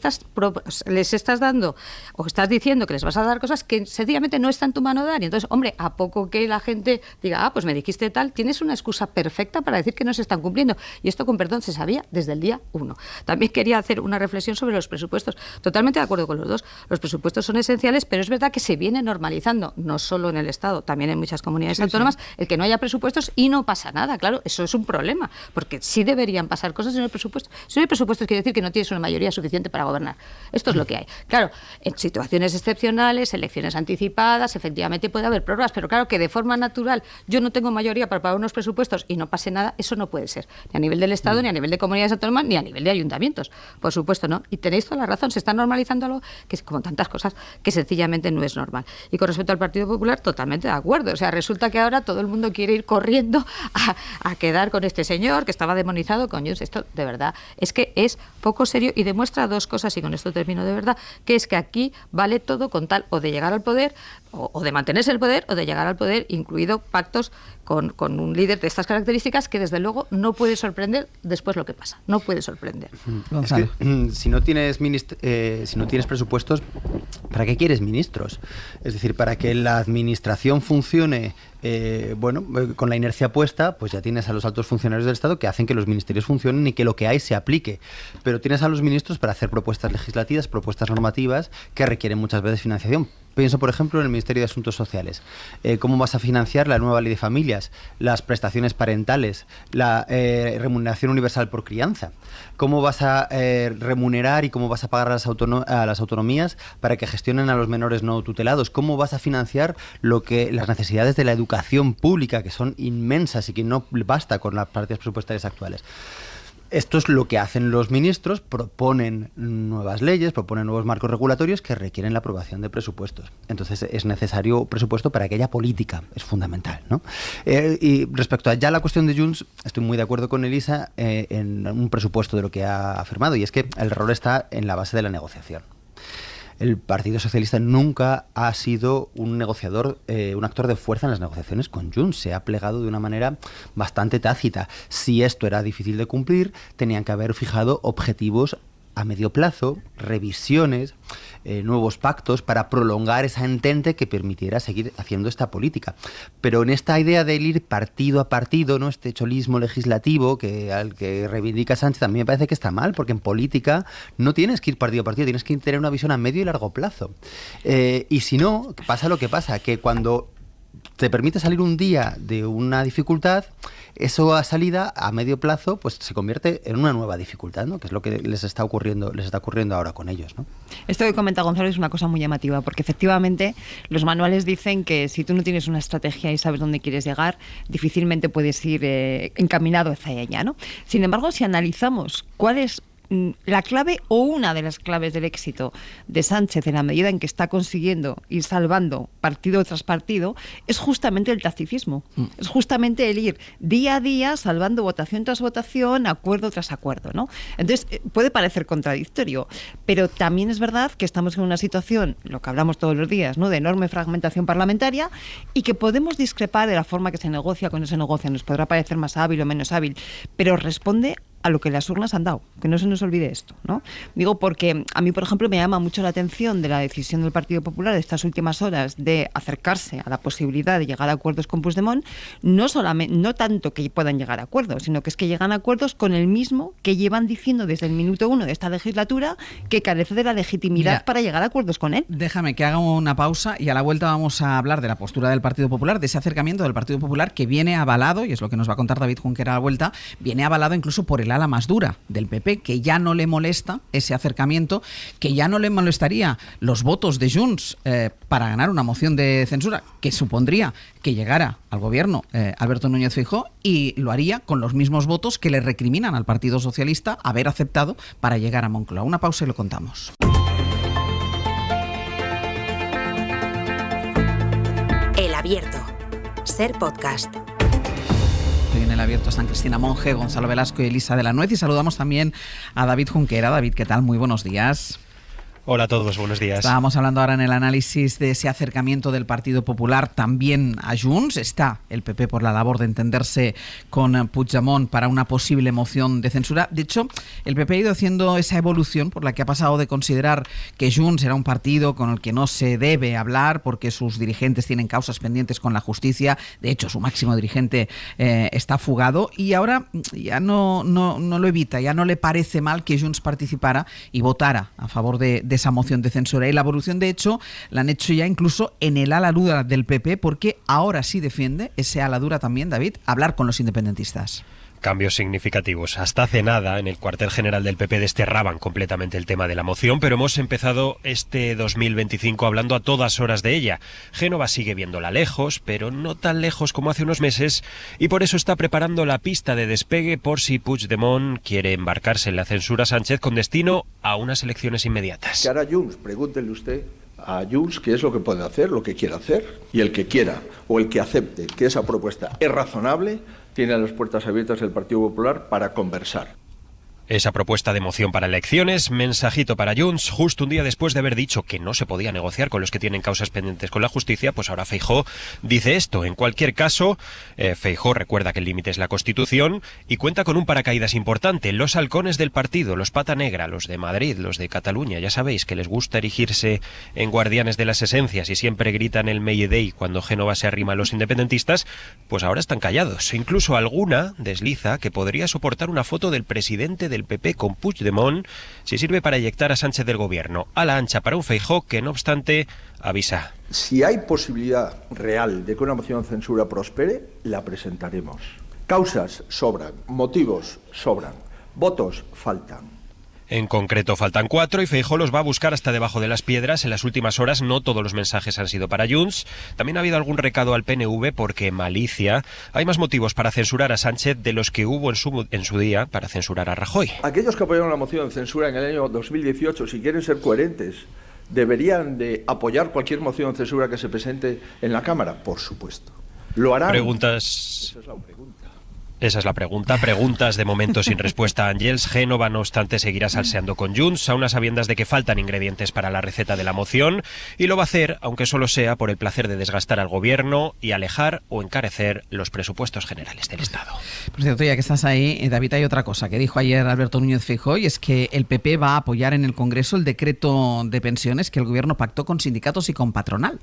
les estás dando o estás diciendo que les vas a dar cosas que sencillamente no está en tu mano dar. Y entonces, hombre, a poco que la gente diga, pues me dijiste tal, tienes una excusa perfecta para decir que no se están cumpliendo. Y esto, con perdón, se sabía desde el día 1. También quería hacer una reflexión sobre los presupuestos. Totalmente de acuerdo con los dos. Los presupuestos son esenciales, pero es verdad que se viene normalizando, no solo en el Estado, también en muchas comunidades autónomas, el que no haya presupuestos y no pasa nada. Claro, eso es un problema, porque sí deberían pasar cosas en el presupuesto. Si no hay presupuestos, quiere decir que no tienes una mayoría suficiente para gobernar. Esto es lo que hay. Claro, en situaciones excepcionales, elecciones anticipadas, efectivamente puede haber prórrogas, pero claro que de forma natural yo no tengo mayoría para pagar unos presupuestos y no pase nada, eso no puede ser. Ni a nivel del Estado, ni a nivel de comunidades autónomas, ni a nivel de ayuntamientos. Por supuesto, ¿no? Y tenéis toda la razón, se está normalizando algo que es como tantas cosas que sencillamente no es normal. Y con respecto al Partido Popular, totalmente de acuerdo. O sea, resulta que ahora todo el mundo quiere ir corriendo a quedar con este señor que estaba demonizado con Junts. Esto, de verdad, es que es poco serio y demuestra dos cosas, y con esto termino de verdad, que es que aquí vale todo con tal o de llegar al poder, o de mantenerse el poder, o de llegar al poder, incluido pactos con un líder de estas características que desde luego no puede sorprender después lo que pasa. No puede sorprender. Es que, si no tienes presupuestos, ¿para qué quieres ministros? Es decir, para que la administración funcione con la inercia puesta, pues ya tienes a los altos funcionarios del Estado que hacen que los ministerios funcionen y que lo que hay se aplique. Pero tienes a los ministros para hacer propuestas legislativas, propuestas normativas que requieren muchas veces financiación. Pienso, por ejemplo, en el Ministerio de Asuntos Sociales. ¿Cómo vas a financiar la nueva ley de familias, las prestaciones parentales, la remuneración universal por crianza? ¿Cómo vas a remunerar y cómo vas a pagar a las autonomías para que gestionen a los menores no tutelados? ¿Cómo vas a financiar las necesidades de la educación pública, que son inmensas y que no basta con las partidas presupuestarias actuales? Esto es lo que hacen los ministros, proponen nuevas leyes, proponen nuevos marcos regulatorios que requieren la aprobación de presupuestos. Entonces es necesario presupuesto para que haya política, es fundamental, ¿no? Y respecto a ya la cuestión de Junts, estoy muy de acuerdo con Elisa en un presupuesto de lo que ha afirmado, y es que el error está en la base de la negociación. El Partido Socialista nunca ha sido un negociador, un actor de fuerza en las negociaciones con Junts. Se ha plegado de una manera bastante tácita. Si esto era difícil de cumplir, tenían que haber fijado objetivos a medio plazo, revisiones, nuevos pactos para prolongar esa entente que permitiera seguir haciendo esta política. Pero en esta idea de ir partido a partido, ¿no?, este cholismo legislativo al que reivindica Sánchez, a mí me parece que está mal, porque en política no tienes que ir partido a partido, tienes que tener una visión a medio y largo plazo. Y si no, pasa lo que pasa, que cuando te permite salir un día de una dificultad, eso a salida a medio plazo pues se convierte en una nueva dificultad, ¿no?, que es lo que les está ocurriendo ahora con ellos, ¿no? Esto que comenta Gonzalo es una cosa muy llamativa, porque efectivamente los manuales dicen que si tú no tienes una estrategia y sabes dónde quieres llegar, difícilmente puedes ir encaminado hacia ella, ¿no? Sin embargo, si analizamos cuál es la clave o una de las claves del éxito de Sánchez en la medida en que está consiguiendo ir salvando partido tras partido, es justamente el tacticismo. Es justamente el ir día a día salvando votación tras votación, acuerdo tras acuerdo, ¿no? Entonces, puede parecer contradictorio, pero también es verdad que estamos en una situación, lo que hablamos todos los días, ¿no?, de enorme fragmentación parlamentaria, y que podemos discrepar de la forma que se negocia, cuando se negocia. Nos podrá parecer más hábil o menos hábil, pero responde a lo que las urnas han dado, que no se nos olvide esto, ¿no? Digo porque a mí, por ejemplo, me llama mucho la atención de la decisión del Partido Popular de estas últimas horas de acercarse a la posibilidad de llegar a acuerdos con Puigdemont, no tanto que puedan llegar a acuerdos, sino que es que llegan a acuerdos con el mismo que llevan diciendo desde el minuto 1 de esta legislatura que carece de la legitimidad para llegar a acuerdos con él. Déjame que haga una pausa y a la vuelta vamos a hablar de la postura del Partido Popular, de ese acercamiento del Partido Popular que viene avalado, y es lo que nos va a contar David Junquera a la vuelta, viene avalado incluso por el el ala más dura del PP, que ya no le molesta ese acercamiento, que ya no le molestaría los votos de Junts para ganar una moción de censura, que supondría que llegara al gobierno Alberto Núñez Feijóo, y lo haría con los mismos votos que le recriminan al Partido Socialista haber aceptado para llegar a Moncloa. Una pausa y lo contamos. El Abierto. Ser Podcast. Hoy en El Abierto están Cristina Monge, Gonzalo Velasco y Elisa de la Nuez, y saludamos también a David Junquera. David, ¿qué tal? Muy buenos días. Hola a todos, buenos días. Estábamos hablando ahora en el análisis de ese acercamiento del Partido Popular también a Junts. Está el PP por la labor de entenderse con Puigdemont para una posible moción de censura. De hecho, el PP ha ido haciendo esa evolución por la que ha pasado de considerar que Junts era un partido con el que no se debe hablar porque sus dirigentes tienen causas pendientes con la justicia. De hecho, su máximo dirigente está fugado, y ahora ya no lo evita, ya no le parece mal que Junts participara y votara a favor de esa moción de censura. Y la evolución, de hecho, la han hecho ya incluso en el ala dura del PP, porque ahora sí defiende ese ala dura también, David, hablar con los independentistas. Cambios significativos. Hasta hace nada, en el cuartel general del PP desterraban completamente el tema de la moción, pero hemos empezado este 2025 hablando a todas horas de ella. Génova sigue viéndola lejos, pero no tan lejos como hace unos meses, y por eso está preparando la pista de despegue por si Puigdemont quiere embarcarse en la censura a Sánchez con destino a unas elecciones inmediatas. Que hará Junts, pregúntele usted a Junts qué es lo que puede hacer, lo que quiere hacer, y el que quiera o el que acepte que esa propuesta es razonable, tiene las puertas abiertas el Partido Popular para conversar. Esa propuesta de moción para elecciones, mensajito para Junts, justo un día después de haber dicho que no se podía negociar con los que tienen causas pendientes con la justicia, pues ahora Feijóo dice esto. En cualquier caso, Feijóo recuerda que el límite es la Constitución y cuenta con un paracaídas importante: los halcones del partido, los pata negra, los de Madrid, los de Cataluña. Ya sabéis que les gusta erigirse en guardianes de las esencias y siempre gritan el Mayday cuando Génova se arrima a los independentistas, pues ahora están callados. Incluso alguna desliza que podría soportar una foto del presidente del PP con Puigdemont si sirve para eyectar a Sánchez del gobierno. A la ancha para un Feijóo que, no obstante, avisa. Si hay posibilidad real de que una moción de censura prospere, la presentaremos. Causas sobran, motivos sobran, votos faltan. En concreto faltan 4 y Feijóo los va a buscar hasta debajo de las piedras. En las últimas horas no todos los mensajes han sido para Junts. También ha habido algún recado al PNV porque malicia. Hay más motivos para censurar a Sánchez de los que hubo en su día para censurar a Rajoy. Aquellos que apoyaron la moción de censura en el año 2018, si quieren ser coherentes, ¿deberían de apoyar cualquier moción de censura que se presente en la Cámara? Por supuesto. ¿Lo harán? Preguntas. Esa es la pregunta. Esa es la pregunta. Preguntas de momento sin respuesta a Ángels. Génova, no obstante, seguirá salseando con Junts, a unas sabiendas de que faltan ingredientes para la receta de la moción, y lo va a hacer, aunque solo sea por el placer de desgastar al gobierno y alejar o encarecer los presupuestos generales del Estado. Por cierto, ya que estás ahí, David, hay otra cosa que dijo ayer Alberto Núñez Feijóo, y es que el PP va a apoyar en el Congreso el decreto de pensiones que el gobierno pactó con sindicatos y con patronal.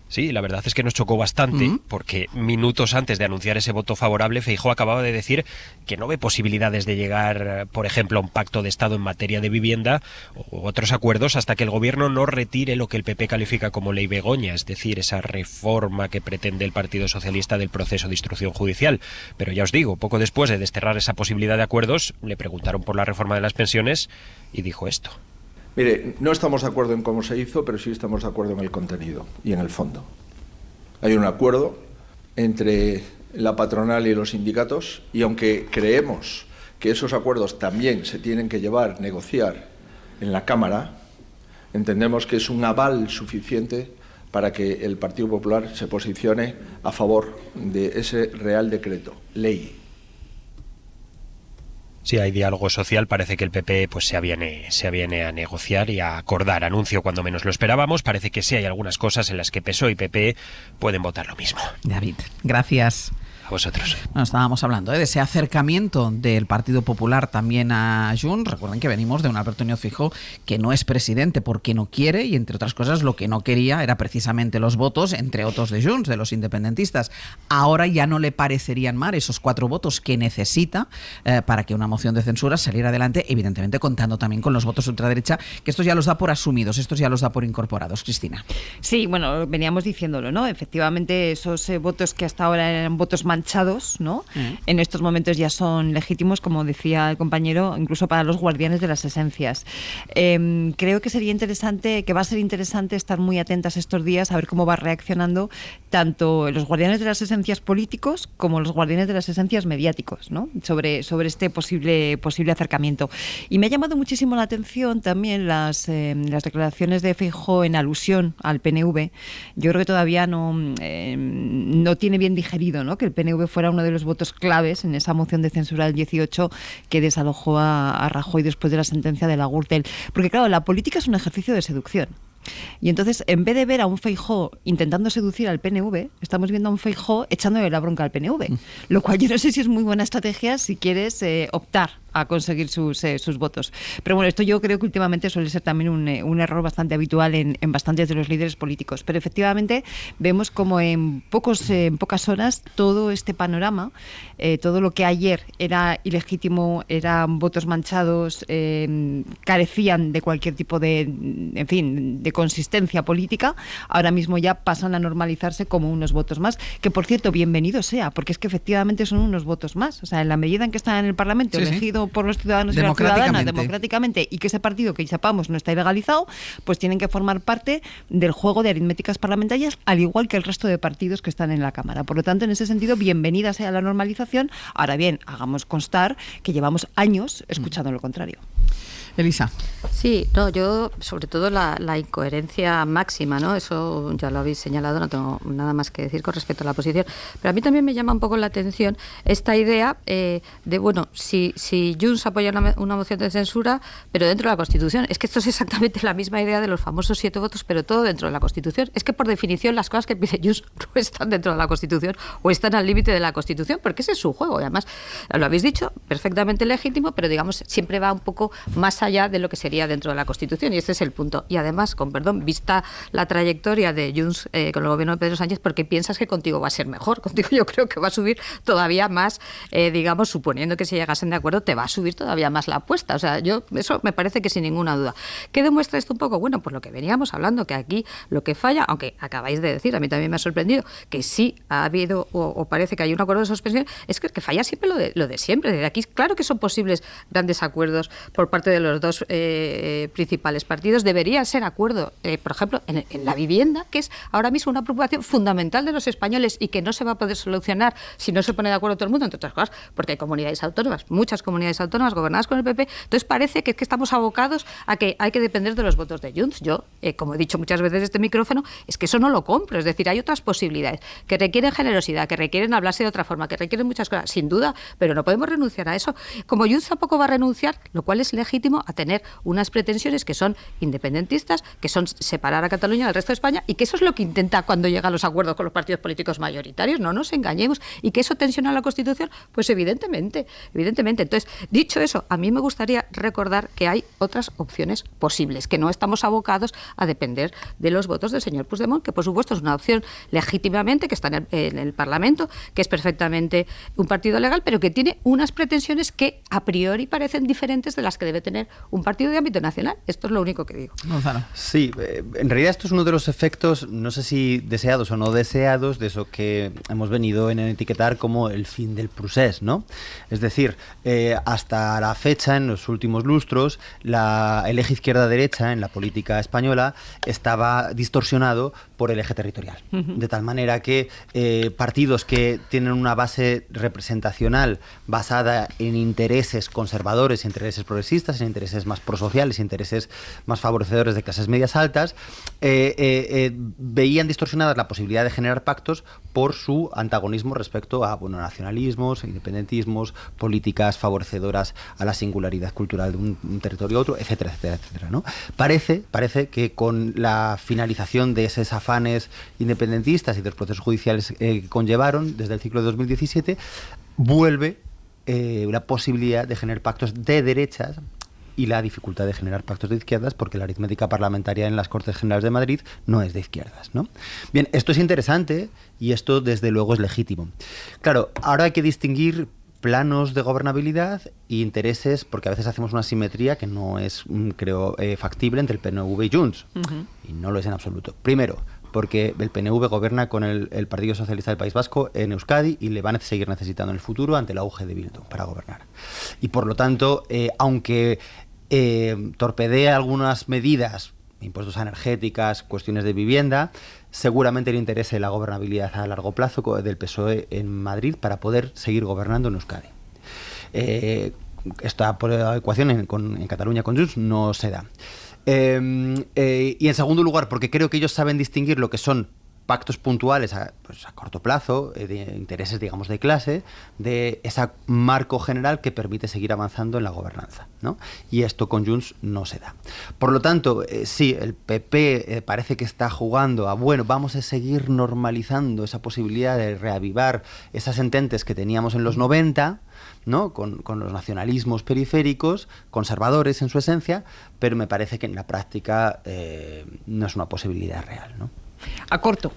Sí, la verdad es que nos chocó bastante, porque minutos antes de anunciar ese voto favorable, Feijóo acababa de decir que no ve posibilidades de llegar, por ejemplo, a un pacto de Estado en materia de vivienda u otros acuerdos hasta que el gobierno no retire lo que el PP califica como ley Begoña, es decir, esa reforma que pretende el Partido Socialista del proceso de instrucción judicial. Pero ya os digo, poco después de desterrar esa posibilidad de acuerdos, le preguntaron por la reforma de las pensiones y dijo esto. Mire, no estamos de acuerdo en cómo se hizo, pero sí estamos de acuerdo en el contenido y en el fondo. Hay un acuerdo entre la patronal y los sindicatos, y aunque creemos que esos acuerdos también se tienen que negociar en la Cámara, entendemos que es un aval suficiente para que el Partido Popular se posicione a favor de ese Real Decreto, ley. Si hay diálogo social, parece que el PP pues se aviene a negociar y a acordar. Anuncio cuando menos lo esperábamos. Parece que sí hay algunas cosas en las que PSOE y PP pueden votar lo mismo. David, gracias. A vosotros. Bueno, estábamos hablando de ese acercamiento del Partido Popular también a Junts. Recuerden que venimos de un Alberto Núñez Feijóo que no es presidente porque no quiere, y entre otras cosas lo que no quería era precisamente los votos, entre otros de Junts, de los independentistas. Ahora ya no le parecerían mal esos 4 votos que necesita para que una moción de censura saliera adelante, evidentemente contando también con los votos de ultraderecha, que estos ya los da por asumidos, estos ya los da por incorporados. Cristina. Sí, bueno, veníamos diciéndolo, ¿no? Efectivamente, esos votos que hasta ahora eran votos mandatorios manchados, ¿no? En estos momentos ya son legítimos, como decía el compañero, incluso para los guardianes de las esencias. Creo que sería interesante, que va a ser interesante estar muy atentas estos días a ver cómo va reaccionando tanto los guardianes de las esencias políticos como los guardianes de las esencias mediáticos, ¿no? Sobre este posible acercamiento. Y me ha llamado muchísimo la atención también las declaraciones de Feijóo en alusión al PNV. Yo creo que todavía no tiene bien digerido, ¿no?, que el PNV fuera uno de los votos claves en esa moción de censura del 18 que desalojó a Rajoy después de la sentencia de la Gürtel. Porque claro, la política es un ejercicio de seducción. Y entonces, en vez de ver a un Feijóo intentando seducir al PNV, estamos viendo a un Feijóo echándole la bronca al PNV. Lo cual yo no sé si es muy buena estrategia si quieres optar a conseguir sus votos. Pero bueno, esto yo creo que últimamente suele ser también un error bastante habitual en bastantes de los líderes políticos. Pero efectivamente vemos como en pocas horas todo este panorama, todo lo que ayer era ilegítimo, eran votos manchados, carecían de cualquier tipo de consistencia política, ahora mismo ya pasan a normalizarse como unos votos más, que por cierto, bienvenido sea, porque es que efectivamente son unos votos más. O sea, en la medida en que están en el Parlamento, elegido por los ciudadanos y las ciudadanas democráticamente, y que ese partido, que sepamos, no está ilegalizado, pues tienen que formar parte del juego de aritméticas parlamentarias, al igual que el resto de partidos que están en la Cámara. Por lo tanto, en ese sentido, bienvenida sea la normalización. Ahora bien, hagamos constar que llevamos años escuchando lo contrario. Elisa. Sí, no, yo sobre todo la incoherencia máxima, ¿no? Eso ya lo habéis señalado, no tengo nada más que decir con respecto a la posición. Pero a mí también me llama un poco la atención esta idea de, bueno, si Junts apoya una moción de censura, pero dentro de la Constitución. Es que esto es exactamente la misma idea de los famosos 7 votos, pero todo dentro de la Constitución. Es que por definición las cosas que pide Junts no están dentro de la Constitución o están al límite de la Constitución, porque ese es su juego. Y además, lo habéis dicho, perfectamente legítimo, pero digamos, siempre va un poco más allá de lo que sería dentro de la Constitución, y este es el punto. Y además, con perdón, vista la trayectoria de Junts con el gobierno de Pedro Sánchez, ¿por qué piensas que contigo va a ser mejor? Contigo yo creo que va a subir todavía más, digamos, suponiendo que se llegasen de acuerdo, te va a subir todavía más la apuesta. O sea, eso me parece que sin ninguna duda. ¿Qué demuestra esto un poco? Bueno, pues lo que veníamos hablando, que aquí lo que falla, aunque acabáis de decir, a mí también me ha sorprendido, que sí ha habido o parece que hay un acuerdo de suspensión, es que falla siempre lo de siempre. Desde aquí, claro que son posibles grandes acuerdos por parte de los dos principales partidos. Debería ser acuerdo, por ejemplo, en la vivienda, que es ahora mismo una preocupación fundamental de los españoles y que no se va a poder solucionar si no se pone de acuerdo todo el mundo, entre otras cosas, porque hay comunidades autónomas, muchas comunidades autónomas gobernadas con el PP. Entonces parece que estamos abocados a que hay que depender de los votos de Junts. Yo, como he dicho muchas veces en este micrófono, es que eso no lo compro. Es decir, hay otras posibilidades que requieren generosidad, que requieren hablarse de otra forma, que requieren muchas cosas, sin duda, pero no podemos renunciar a eso. Como Junts tampoco va a renunciar, lo cual es legítimo, a tener unas pretensiones que son independentistas, que son separar a Cataluña del resto de España, y que eso es lo que intenta cuando llega a los acuerdos con los partidos políticos mayoritarios. No nos engañemos. Y que eso tensiona la Constitución, pues evidentemente. Entonces, dicho eso, a mí me gustaría recordar que hay otras opciones posibles, que no estamos abocados a depender de los votos del señor Puigdemont, que por supuesto es una opción legítimamente, que está en el Parlamento, que es perfectamente un partido legal, pero que tiene unas pretensiones que a priori parecen diferentes de las que debe tener un partido de ámbito nacional. Esto es lo único que digo. Gonzalo. Sí, en realidad esto es uno de los efectos, no sé si deseados o no deseados, de eso que hemos venido en etiquetar como el fin del procés, ¿no? Es decir, hasta la fecha, en los últimos lustros, el eje izquierda-derecha en la política española estaba distorsionado por el eje territorial. De tal manera que partidos que tienen una base representacional basada en intereses conservadores, intereses progresistas, en intereses más prosociales, intereses más favorecedores de clases medias altas, veían distorsionadas la posibilidad de generar pactos por su antagonismo respecto a nacionalismos, independentismos, políticas favorecedoras a la singularidad cultural de un territorio a otro, etcétera, etcétera, etcétera, ¿no? Parece que con la finalización de esos afanes independentistas y de los procesos judiciales que conllevaron desde el ciclo de 2017, vuelve la posibilidad de generar pactos de derechas y la dificultad de generar pactos de izquierdas, porque la aritmética parlamentaria en las Cortes Generales de Madrid no es de izquierdas, ¿no? Bien, esto es interesante y esto desde luego es legítimo. Claro, ahora hay que distinguir planos de gobernabilidad e intereses, porque a veces hacemos una simetría que no es, creo, factible entre el PNV y Junts, y no lo es en absoluto. Primero, porque el PNV gobierna con el Partido Socialista del País Vasco en Euskadi y le van a seguir necesitando en el futuro ante el auge de Bildu para gobernar. Y por lo tanto, aunque torpedea algunas medidas, impuestos a energéticas, cuestiones de vivienda, seguramente le interese la gobernabilidad a largo plazo del PSOE en Madrid para poder seguir gobernando en Euskadi. Esta ecuación en Cataluña con Junts no se da. Y en segundo lugar, porque creo que ellos saben distinguir lo que son pactos puntuales a corto plazo, de intereses, digamos, de clase, de ese marco general que permite seguir avanzando en la gobernanza, ¿no? Y esto con Junts no se da. Por lo tanto, sí, el PP parece que está jugando a, bueno, vamos a seguir normalizando esa posibilidad de reavivar esas ententes que teníamos en los 90, ¿no? Con los nacionalismos periféricos, conservadores en su esencia, pero me parece que en la práctica no es una posibilidad real, ¿no? A corto,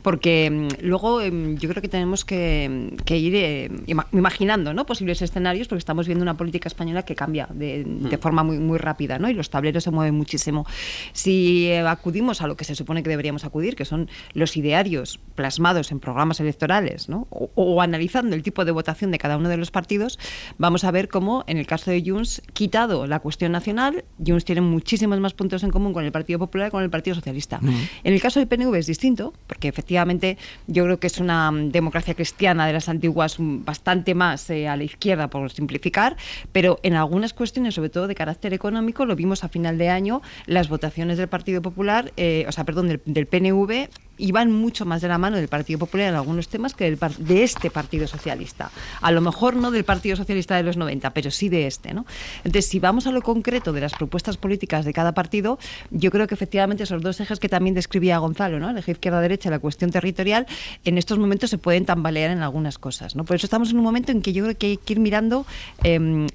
porque luego yo creo que tenemos que ir imaginando, ¿no?, posibles escenarios, porque estamos viendo una política española que cambia de forma muy, muy rápida, ¿no?, y los tableros se mueven muchísimo. Si acudimos a lo que se supone que deberíamos acudir, que son los idearios plasmados en programas electorales, ¿no?, o analizando el tipo de votación de cada uno de los partidos, vamos a ver cómo, en el caso de Junts, quitado la cuestión nacional, Junts tiene muchísimos más puntos en común con el Partido Popular y con el Partido Socialista. En el caso del PNV es distinto, porque efectivamente yo creo que es una democracia cristiana de las antiguas bastante más a la izquierda, por simplificar, pero en algunas cuestiones, sobre todo de carácter económico, lo vimos a final de año, las votaciones del Partido Popular, del PNV, iban mucho más de la mano del Partido Popular en algunos temas que de este Partido Socialista. A lo mejor no del Partido Socialista de los 90, pero sí de este, ¿no? Entonces, si vamos a lo concreto de las propuestas políticas de cada partido, yo creo que efectivamente esos dos ejes que también describía Gonzalo, ¿no?, el eje izquierda-derecha, la cuestión territorial, en estos momentos se pueden tambalear en algunas cosas, ¿no? Por eso estamos en un momento en que yo creo que hay que ir mirando,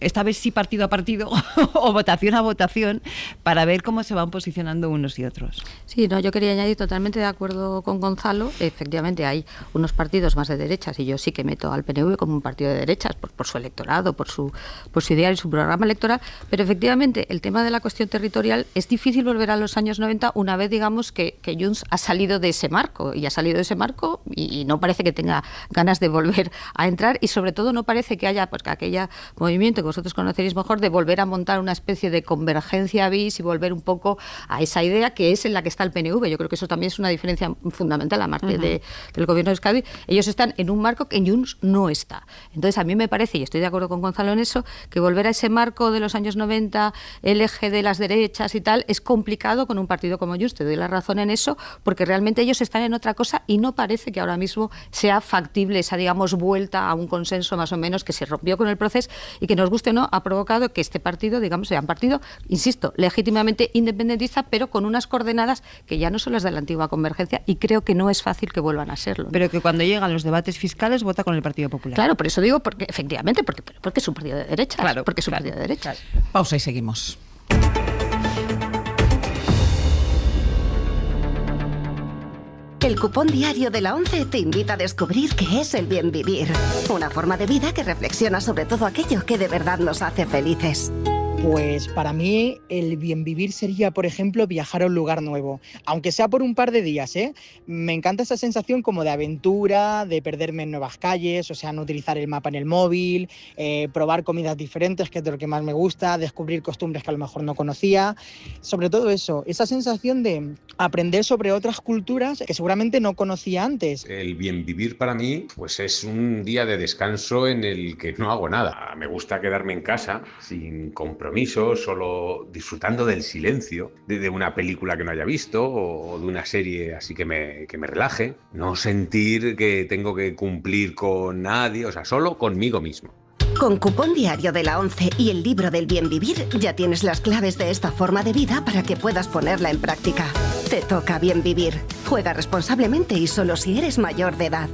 esta vez sí partido a partido o votación a votación, para ver cómo se van posicionando unos y otros. Sí, no, yo quería añadir, totalmente de acuerdo con Gonzalo, efectivamente hay unos partidos más de derechas y yo sí que meto al PNV como un partido de derechas por su electorado, por su ideal y su programa electoral, pero efectivamente el tema de la cuestión territorial es difícil volver a los años 90 una vez, digamos, que Junts ha salido de ese marco y no parece que tenga ganas de volver a entrar, y sobre todo no parece que haya aquella movimiento que vosotros conoceréis mejor de volver a montar una especie de convergencia bis y volver un poco a esa idea que es en la que está el PNV. Yo creo que eso también es una diferencia fundamental a parte del gobierno de Euskadi. Ellos están en un marco que en Junts no está. Entonces a mí me parece, y estoy de acuerdo con Gonzalo en eso, que volver a ese marco de los años 90, el eje de las derechas y tal, es complicado con un partido como Junts. Te doy la razón en eso, porque realmente ellos están en otra cosa y no parece que ahora mismo sea factible esa, digamos, vuelta a un consenso más o menos que se rompió con el proceso y que, nos guste o no, ha provocado que este partido, digamos, sea un partido, insisto, legítimamente independentista, pero con unas coordenadas que ya no son las de la antigua convergencia, y creo que no es fácil que vuelvan a serlo, ¿no? Pero que cuando llegan los debates fiscales vota con el Partido Popular. Claro, por eso digo, porque efectivamente, porque es un partido de derechas. Claro, porque es un partido de derechas. Claro. Pausa y seguimos. El cupón diario de la 11 te invita a descubrir qué es el bien vivir. Una forma de vida que reflexiona sobre todo aquello que de verdad nos hace felices. Pues para mí el bien vivir sería, por ejemplo, viajar a un lugar nuevo, aunque sea por un par de días, ¿eh? Me encanta esa sensación como de aventura, de perderme en nuevas calles, o sea, no utilizar el mapa en el móvil, probar comidas diferentes, que es de lo que más me gusta, descubrir costumbres que a lo mejor no conocía, sobre todo eso, esa sensación de aprender sobre otras culturas que seguramente no conocía antes. El bien vivir para mí pues es un día de descanso en el que no hago nada. Me gusta quedarme en casa sin compromiso, solo disfrutando del silencio, de una película que no haya visto o de una serie así que me relaje. No sentir que tengo que cumplir con nadie, o sea, solo conmigo mismo. Con cupón diario de la 11 y el libro del bien vivir, ya tienes las claves de esta forma de vida para que puedas ponerla en práctica. Te toca bien vivir. Juega responsablemente y solo si eres mayor de edad.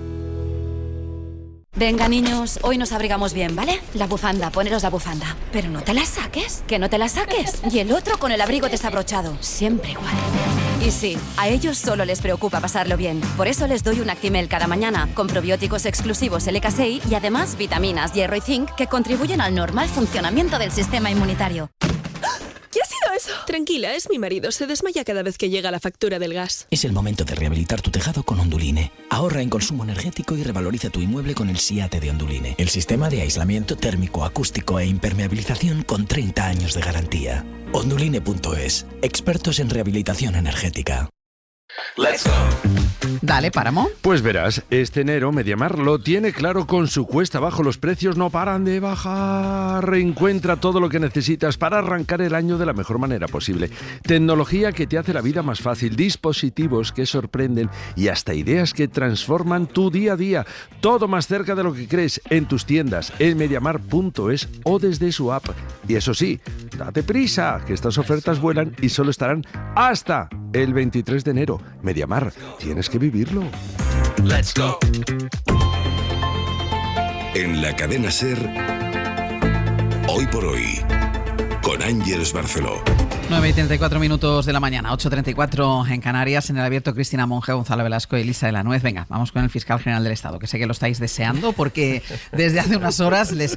Venga, niños, hoy nos abrigamos bien, ¿vale? La bufanda, poneros la bufanda. Pero no te la saques, que no te la saques. Y el otro con el abrigo desabrochado. Siempre igual. Y sí, a ellos solo les preocupa pasarlo bien. Por eso les doy un Actimel cada mañana, con probióticos exclusivos LK6 y además vitaminas, hierro y zinc que contribuyen al normal funcionamiento del sistema inmunitario. ¿Qué ha sido eso? Tranquila, es mi marido. Se desmaya cada vez que llega la factura del gas. Es el momento de rehabilitar tu tejado con Onduline. Ahorra en consumo energético y revaloriza tu inmueble con el SIATE de Onduline. El sistema de aislamiento térmico, acústico e impermeabilización con 30 años de garantía. Onduline.es. Expertos en rehabilitación energética. Let's go. Dale, Páramo. Pues verás, este enero Mediamar lo tiene claro con su cuesta abajo. Los precios no paran de bajar. Encuentra todo lo que necesitas para arrancar el año de la mejor manera posible. Tecnología que te hace la vida más fácil, dispositivos que sorprenden y hasta ideas que transforman tu día a día. Todo más cerca de lo que crees en tus tiendas, en mediamar.es o desde su app. Y eso sí, date prisa, que estas ofertas vuelan y solo estarán hasta el 23 de enero. Mediamar, tienes que vivirlo. Let's go. En la cadena SER, Hoy por Hoy, con Ángeles Barceló. 9:34 de la mañana, 8:34 en Canarias. En el abierto, Cristina Monge, Gonzalo Velasco y Elisa de la Nuez. Venga, vamos con el fiscal general del Estado, que sé que lo estáis deseando, porque desde hace unas horas les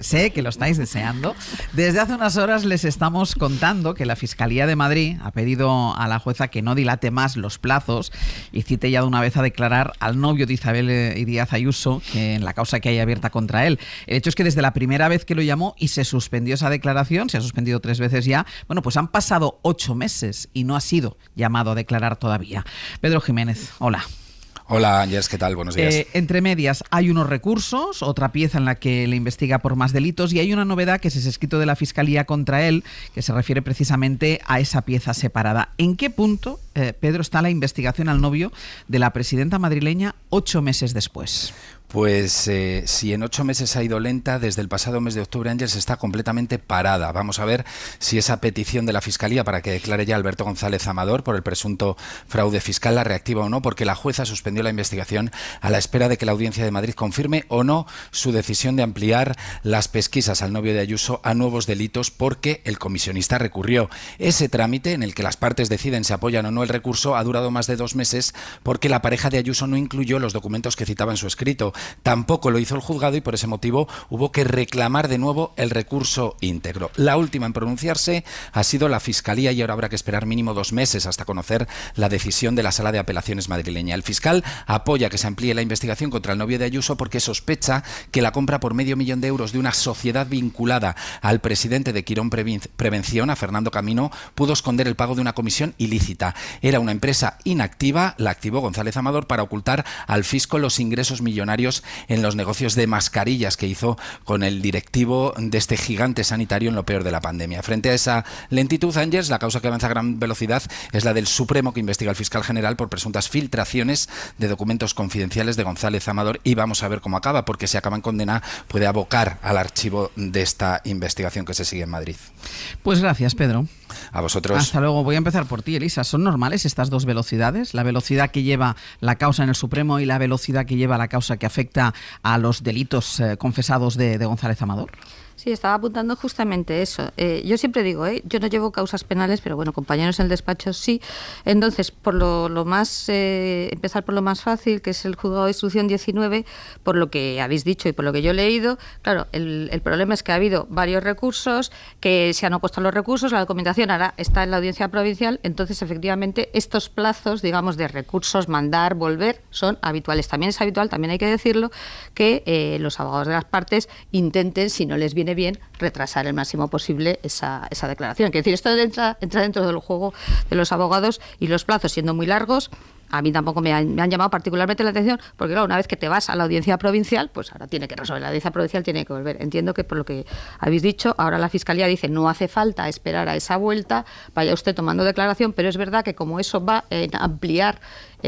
estamos contando que la Fiscalía de Madrid ha pedido a la jueza que no dilate más los plazos y cite ya de una vez a declarar al novio de Isabel y Díaz Ayuso, que en la causa que hay abierta contra él. El hecho es que desde la primera vez que lo llamó y se suspendió esa declaración, se ha suspendido 3 veces ya, bueno, pues han pasado 8 meses y no ha sido llamado a declarar todavía. Pedro Jiménez, hola. Hola, Ángeles, ¿qué tal? Buenos días. Entre medias hay unos recursos, otra pieza en la que le investiga por más delitos y hay una novedad que es ese escrito de la Fiscalía contra él, que se refiere precisamente a esa pieza separada. ¿En qué punto, Pedro, está la investigación al novio de la presidenta madrileña 8 meses después? Pues si en 8 meses ha ido lenta, desde el pasado mes de octubre, Ángeles, está completamente parada. Vamos a ver si esa petición de la Fiscalía para que declare ya Alberto González Amador por el presunto fraude fiscal la reactiva o no, porque la jueza suspendió la investigación a la espera de que la Audiencia de Madrid confirme o no su decisión de ampliar las pesquisas al novio de Ayuso a nuevos delitos, porque el comisionista recurrió. Ese trámite, en el que las partes deciden si apoyan o no el recurso, ha durado más de 2 meses porque la pareja de Ayuso no incluyó los documentos que citaba en su escrito. Tampoco lo hizo el juzgado y por ese motivo hubo que reclamar de nuevo el recurso íntegro. La última en pronunciarse ha sido la Fiscalía y ahora habrá que esperar mínimo 2 meses hasta conocer la decisión de la Sala de Apelaciones madrileña. El fiscal apoya que se amplíe la investigación contra el novio de Ayuso porque sospecha que la compra por $500,000 de una sociedad vinculada al presidente de Quirón Prevención, a Fernando Camino, pudo esconder el pago de una comisión ilícita. Era una empresa inactiva, la activó González Amador para ocultar al fisco los ingresos millonarios en los negocios de mascarillas que hizo con el directivo de este gigante sanitario en lo peor de la pandemia. Frente a esa lentitud, Ángeles, la causa que avanza a gran velocidad es la del Supremo, que investiga al fiscal general por presuntas filtraciones de documentos confidenciales de González Amador, y vamos a ver cómo acaba, porque si acaba en condena puede abocar al archivo de esta investigación que se sigue en Madrid. Pues gracias, Pedro. A vosotros. Hasta luego. Voy a empezar por ti, Elisa. ¿Son normales estas dos velocidades? La velocidad que lleva la causa en el Supremo y la velocidad que lleva la causa que afecta a los delitos confesados de González Amador. Sí, estaba apuntando justamente eso. Yo siempre digo, yo no llevo causas penales, pero bueno, compañeros en el despacho sí. Entonces, por lo más empezar por lo más fácil, que es el Juzgado de Instrucción 19, por lo que habéis dicho y por lo que yo he leído, claro, el problema es que ha habido varios recursos, que se han opuesto a los recursos, la documentación ahora está en la Audiencia Provincial, entonces efectivamente estos plazos, digamos, de recursos, mandar, volver, son habituales. También es habitual, también hay que decirlo, que los abogados de las partes intenten, si no les viene bien, retrasar el máximo posible esa declaración. Quiero decir, esto entra dentro del juego de los abogados, y los plazos siendo muy largos, a mí tampoco me han llamado particularmente la atención, porque claro, una vez que te vas a la Audiencia Provincial, pues ahora tiene que resolver, la Audiencia Provincial tiene que volver. Entiendo que por lo que habéis dicho, ahora la Fiscalía dice no hace falta esperar a esa vuelta, vaya usted tomando declaración, pero es verdad que como eso va a ampliar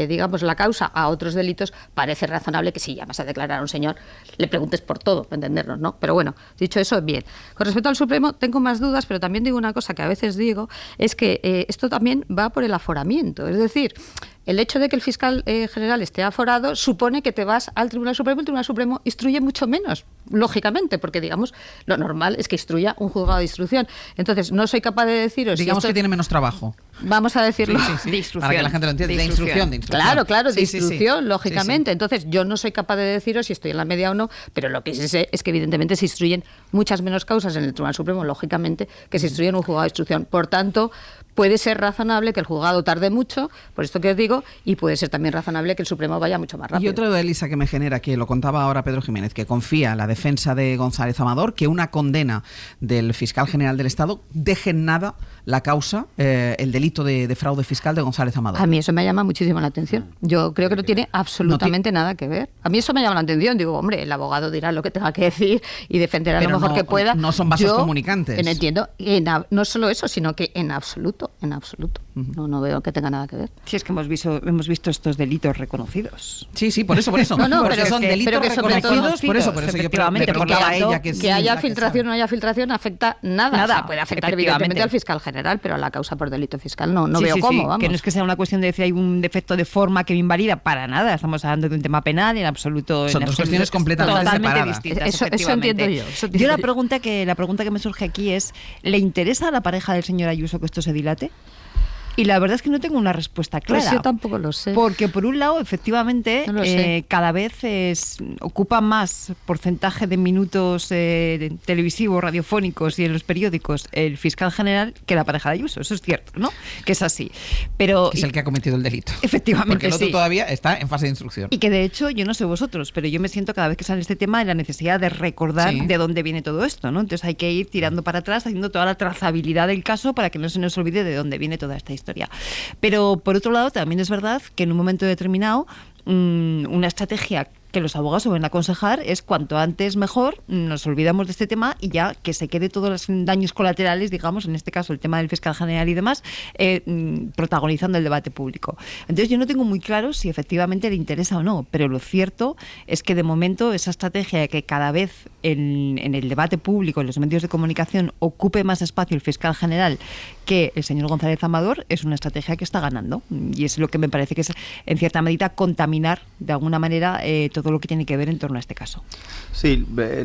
digamos, la causa a otros delitos, parece razonable que si llamas a declarar a un señor, le preguntes por todo, para entendernos, ¿no? Pero bueno, dicho eso, bien. Con respecto al Supremo, tengo más dudas, pero también digo una cosa que a veces digo, es que esto también va por el aforamiento, es decir, el hecho de que el fiscal general esté aforado supone que te vas al Tribunal Supremo. El Tribunal Supremo instruye mucho menos, lógicamente, porque, digamos, lo normal es que instruya un juzgado de instrucción. Entonces, no soy capaz de deciros... Digamos si esto... que tiene menos trabajo. Vamos a decirlo. Sí. De instrucción. Para que la gente lo entienda. De instrucción. Claro, de instrucción, lógicamente. Sí. Entonces, yo no soy capaz de deciros si estoy en la media o no, pero lo que sí sé es que, evidentemente, se instruyen muchas menos causas en el Tribunal Supremo, lógicamente, que se instruyen en un juzgado de instrucción. Por tanto, puede ser razonable que el juzgado tarde mucho, por esto que os digo, y puede ser también razonable que el Supremo vaya mucho más rápido. Y otra duda, Elisa, que me genera, que lo contaba ahora Pedro Jiménez, que confía en la defensa de González Amador, que una condena del fiscal general del Estado deje en nada la causa, el delito de fraude fiscal de González Amador. A mí eso me llama muchísimo la atención. Yo creo que no tiene absolutamente nada que ver. A mí eso me llama la atención. Digo, hombre, el abogado dirá lo que tenga que decir y defenderá lo mejor que pueda. No son vasos comunicantes. Entiendo. No solo eso, sino que en absoluto. No veo que tenga nada que ver. Sí, es que hemos visto estos delitos reconocidos. Sí, por eso. Pero son delitos reconocidos, por eso yo preguntaba a ella que haya filtración o no haya filtración afecta nada. O sea, puede afectar evidentemente al fiscal general, pero a la causa por delito fiscal no veo cómo. Vamos. Que no es que sea una cuestión de decir hay un defecto de forma que me invalida, para nada. Estamos hablando de un tema penal en absoluto. Son dos cuestiones completamente separadas. Distintas, eso entiendo yo. Yo la pregunta que me surge aquí es, ¿le interesa a la pareja del señor Ayuso que esto se dilate? Y la verdad es que no tengo una respuesta clara. Pues yo tampoco lo sé. Porque por un lado, efectivamente, cada vez ocupa más porcentaje de minutos televisivos, radiofónicos y en los periódicos el fiscal general que la pareja de Ayuso. Eso es cierto, ¿no? Que es así. Pero que es el que ha cometido el delito. Efectivamente, porque el otro todavía está en fase de instrucción. Y que de hecho, yo no sé vosotros, pero yo me siento cada vez que sale este tema en la necesidad de recordar de dónde viene todo esto, ¿no? Entonces hay que ir tirando para atrás, haciendo toda la trazabilidad del caso para que no se nos olvide de dónde viene toda esta historia. Pero por otro lado también es verdad que en un momento determinado una estrategia que los abogados suelen aconsejar es cuanto antes mejor, nos olvidamos de este tema y ya que se quede todos los daños colaterales, digamos, en este caso el tema del fiscal general y demás, protagonizando el debate público. Entonces yo no tengo muy claro si efectivamente le interesa o no, pero lo cierto es que de momento esa estrategia de que cada vez en el debate público, en los medios de comunicación, ocupe más espacio el fiscal general que el señor González Amador, es una estrategia que está ganando y es lo que me parece que es en cierta medida contaminar de alguna manera todo lo que tiene que ver en torno a este caso. Sí,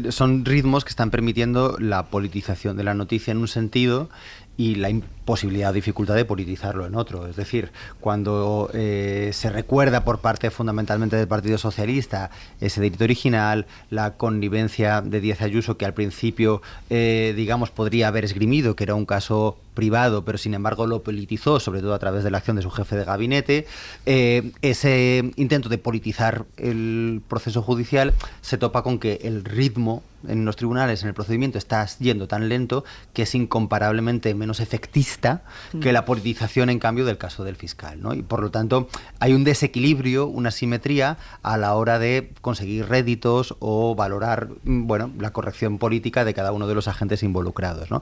son ritmos que están permitiendo la politización de la noticia en un sentido y la imposibilidad o dificultad de politizarlo en otro. Es decir, cuando se recuerda por parte fundamentalmente del Partido Socialista ese delito original, la connivencia de Díaz Ayuso, que al principio, digamos, podría haber esgrimido, que era un caso privado, pero sin embargo lo politizó, sobre todo a través de la acción de su jefe de gabinete, ese intento de politizar el proceso judicial se topa con que el ritmo en los tribunales, en el procedimiento, está yendo tan lento que es incomparablemente menos efectista que la politización, en cambio, del caso del fiscal, ¿no? Y por lo tanto hay un desequilibrio, una asimetría a la hora de conseguir réditos o valorar, la corrección política de cada uno de los agentes involucrados, ¿no?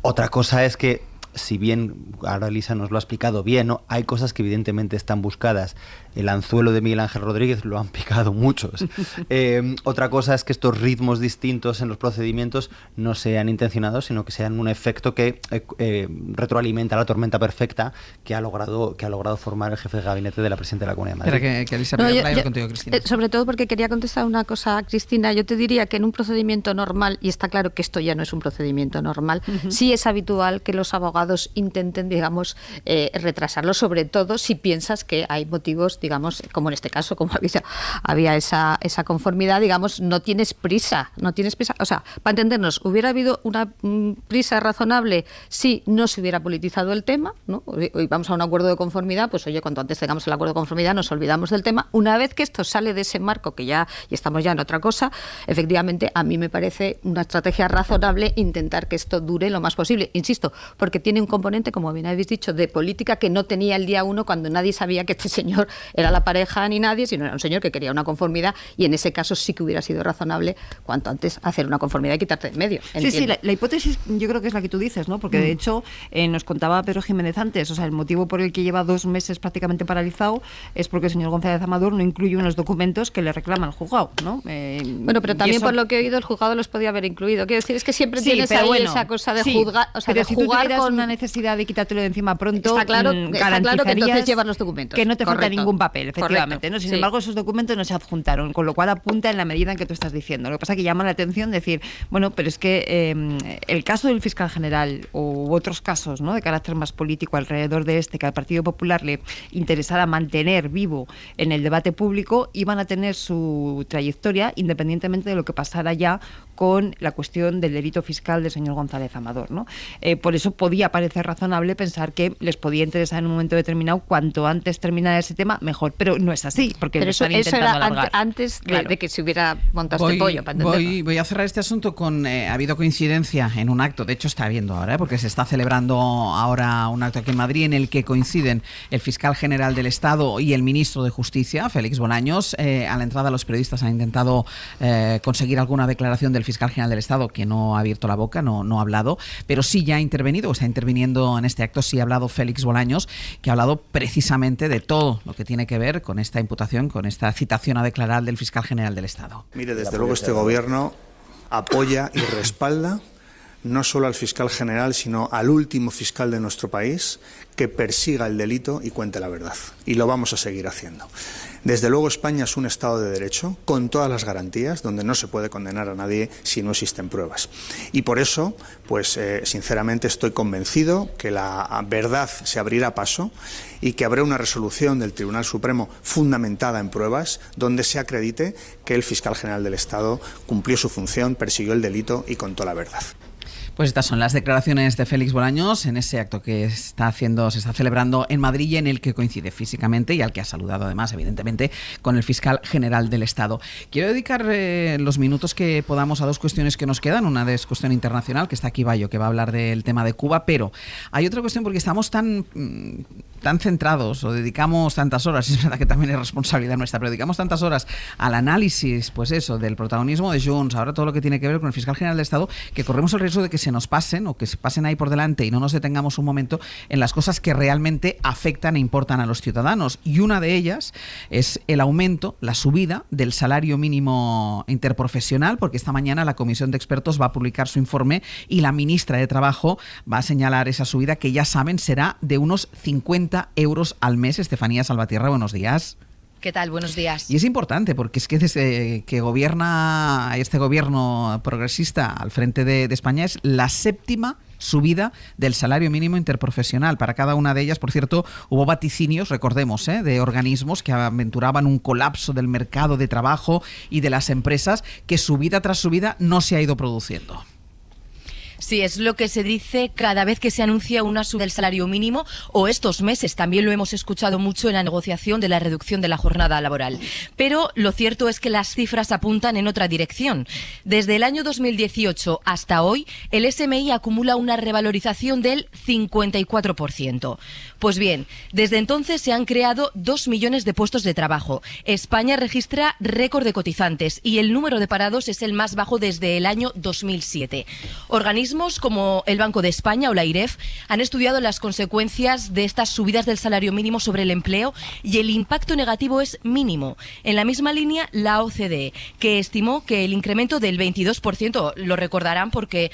Otra cosa es que, si bien ahora Elisa nos lo ha explicado bien, ¿no? Hay cosas que evidentemente están buscadas. El anzuelo de Miguel Ángel Rodríguez lo han picado muchos. Otra cosa es que estos ritmos distintos en los procedimientos no sean intencionados, sino que sean un efecto que retroalimenta la tormenta perfecta que ha logrado formar el jefe de gabinete de la presidenta de la Comunidad de Madrid. Espera que Elisa vaya contigo, Cristina. Sobre todo porque quería contestar una cosa, Cristina. Yo te diría que en un procedimiento normal, y está claro que esto ya no es un procedimiento normal, sí es habitual que los abogados intenten, digamos, retrasarlo, sobre todo si piensas que hay motivos, digamos, como en este caso, como había esa conformidad, digamos, no tienes prisa. O sea, para entendernos, hubiera habido una prisa razonable si no se hubiera politizado el tema, ¿no? Hoy vamos a un acuerdo de conformidad, pues oye, cuanto antes tengamos el acuerdo de conformidad nos olvidamos del tema. Una vez que esto sale de ese marco, que ya y estamos ya en otra cosa, efectivamente a mí me parece una estrategia razonable intentar que esto dure lo más posible, insisto, porque tiene un componente, como bien habéis dicho, de política que no tenía el día 1 cuando nadie sabía que este señor era la pareja ni nadie, sino era un señor que quería una conformidad, y en ese caso sí que hubiera sido razonable cuanto antes hacer una conformidad y quitarte de en medio. Sí, la hipótesis yo creo que es la que tú dices, ¿no? Porque de hecho nos contaba Pedro Jiménez antes, o sea, el motivo por el que lleva 2 meses prácticamente paralizado es porque el señor González Amador no incluye unos documentos que le reclama el juzgado, ¿no? Bueno, pero también por lo que he oído el juzgado los podía haber incluido. Quiero decir, es que siempre tienes ahí esa cosa de juzgar, o sea, pero de si jugar tú tuvieras con una necesidad de quitártelo de encima pronto, está claro que entonces llevas los documentos. Que no te falta Correcto. ningún papel, efectivamente, ¿no? Sin embargo, esos documentos no se adjuntaron, con lo cual apunta en la medida en que tú estás diciendo. Lo que pasa es que llama la atención decir, bueno, pero es que el caso del fiscal general u otros casos, ¿no?, de carácter más político alrededor de que al Partido Popular le interesara mantener vivo en el debate público, iban a tener su trayectoria independientemente de lo que pasara ya con la cuestión del delito fiscal del señor González Amador, ¿no? Por eso podía ya parece razonable pensar que les podía interesar en un momento determinado, cuanto antes terminar ese tema, mejor. Pero no es así, porque pero eso era alargar. Antes de que se hubiera montado este pollo. Para voy a cerrar este asunto con... ha habido coincidencia en un acto, de hecho está habiendo ahora, porque se está celebrando ahora un acto aquí en Madrid en el que coinciden el fiscal general del Estado y el ministro de Justicia, Félix Bolaños. A la entrada los periodistas han intentado conseguir alguna declaración del fiscal general del Estado, que no ha abierto la boca, no ha hablado, pero sí ya ha intervenido, o está interviniendo en este acto, sí ha hablado Félix Bolaños, que ha hablado precisamente de todo lo que tiene que ver con esta imputación, con esta citación a declarar del fiscal general del Estado. Mire, desde luego este gobierno apoya y respalda no solo al fiscal general, sino al último fiscal de nuestro país que persiga el delito y cuente la verdad. Y lo vamos a seguir haciendo. Desde luego España es un Estado de Derecho con todas las garantías, donde no se puede condenar a nadie si no existen pruebas. Y por eso, pues sinceramente estoy convencido que la verdad se abrirá paso y que habrá una resolución del Tribunal Supremo fundamentada en pruebas donde se acredite que el fiscal general del Estado cumplió su función, persiguió el delito y contó la verdad. Pues estas son las declaraciones de Félix Bolaños en ese acto que se está celebrando en Madrid y en el que coincide físicamente y al que ha saludado además, evidentemente, con el fiscal general del Estado. Quiero dedicar los minutos que podamos a dos cuestiones que nos quedan. Una es cuestión internacional, que está aquí Bayo, que va a hablar del tema de Cuba, pero hay otra cuestión porque estamos tan centrados o dedicamos tantas horas, es verdad que también es responsabilidad nuestra, pero dedicamos tantas horas al análisis, pues eso, del protagonismo de Junts, ahora todo lo que tiene que ver con el fiscal general del Estado, que corremos el riesgo de que se nos pasen o que se pasen ahí por delante y no nos detengamos un momento en las cosas que realmente afectan e importan a los ciudadanos. Y una de ellas es el aumento, la subida del salario mínimo interprofesional, porque esta mañana la Comisión de Expertos va a publicar su informe y la ministra de Trabajo va a señalar esa subida que ya saben será de unos 50 euros al mes. Estefanía Salvatierra, buenos días. ¿Qué tal? Buenos días. Y es importante porque es que desde que gobierna este gobierno progresista al frente de España es la séptima subida del salario mínimo interprofesional. Para cada una de ellas, por cierto, hubo vaticinios, recordemos, de organismos que aventuraban un colapso del mercado de trabajo y de las empresas que subida tras subida no se ha ido produciendo. Sí, es lo que se dice cada vez que se anuncia una subida del salario mínimo, o estos meses también lo hemos escuchado mucho en la negociación de la reducción de la jornada laboral. Pero lo cierto es que las cifras apuntan en otra dirección. Desde el año 2018 hasta hoy, el SMI acumula una revalorización del 54%. Pues bien, desde entonces se han creado 2 millones de puestos de trabajo. España registra récord de cotizantes y el número de parados es el más bajo desde el año 2007. Organismos como el Banco de España o la IREF han estudiado las consecuencias de estas subidas del salario mínimo sobre el empleo y el impacto negativo es mínimo. En la misma línea, la OCDE, que estimó que el incremento del 22%, lo recordarán porque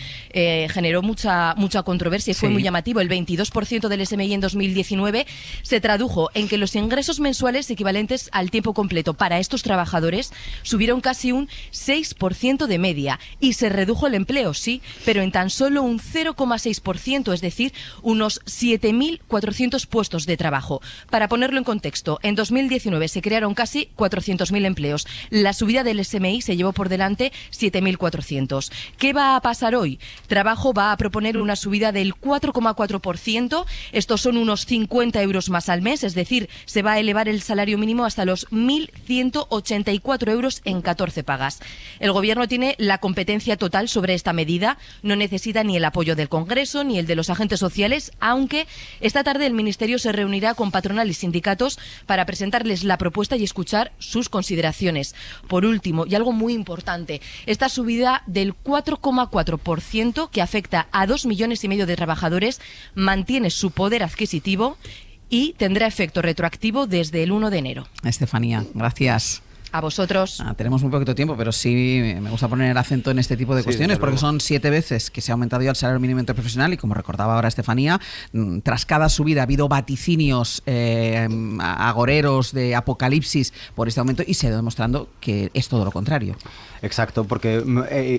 generó mucha controversia y fue muy llamativo, el 22% del SMI en 2019 se tradujo en que los ingresos mensuales equivalentes al tiempo completo para estos trabajadores subieron casi un 6% de media y se redujo el empleo, sí, pero en tan solo un 0,6%, es decir, unos 7.400 puestos de trabajo. Para ponerlo en contexto, en 2019 se crearon casi 400.000 empleos. La subida del SMI se llevó por delante 7.400. ¿Qué va a pasar hoy? Trabajo va a proponer una subida del 4,4%. Estos son unos 50 euros más al mes, es decir, se va a elevar el salario mínimo hasta los 1.184 euros en 14 pagas. El Gobierno tiene la competencia total sobre esta medida. No necesita ni el apoyo del Congreso ni el de los agentes sociales, aunque esta tarde el Ministerio se reunirá con patronal y sindicatos para presentarles la propuesta y escuchar sus consideraciones. Por último, y algo muy importante, esta subida del 4,4% que afecta a 2,5 millones de trabajadores mantiene su poder adquisitivo y tendrá efecto retroactivo desde el 1 de enero. Estefanía, gracias. A vosotros. Tenemos muy poquito tiempo, pero sí me gusta poner el acento en este tipo de cuestiones porque son 7 veces que se ha aumentado ya el salario mínimo interprofesional y como recordaba ahora Estefanía, tras cada subida ha habido vaticinios agoreros de apocalipsis por este aumento y se ha ido demostrando que es todo lo contrario. Exacto, porque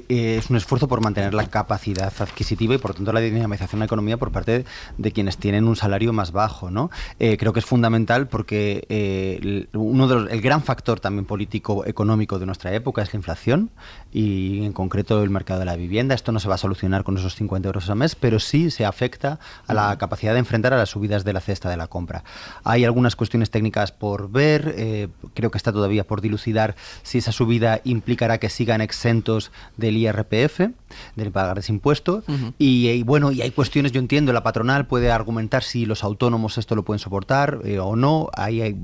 es un esfuerzo por mantener la capacidad adquisitiva y por tanto la dinamización de la economía por parte de quienes tienen un salario más bajo, ¿no? Creo que es fundamental porque el gran factor también político económico de nuestra época es la inflación y en concreto el mercado de la vivienda. Esto no se va a solucionar con esos 50 euros al mes, pero sí se afecta a la capacidad de enfrentar a las subidas de la cesta de la compra. Hay algunas cuestiones técnicas por ver, creo que está todavía por dilucidar si esa subida implicará que sigan exentos del IRPF, del pagar ese impuesto, y hay cuestiones, yo entiendo, la patronal puede argumentar si los autónomos esto lo pueden soportar o no, ahí hay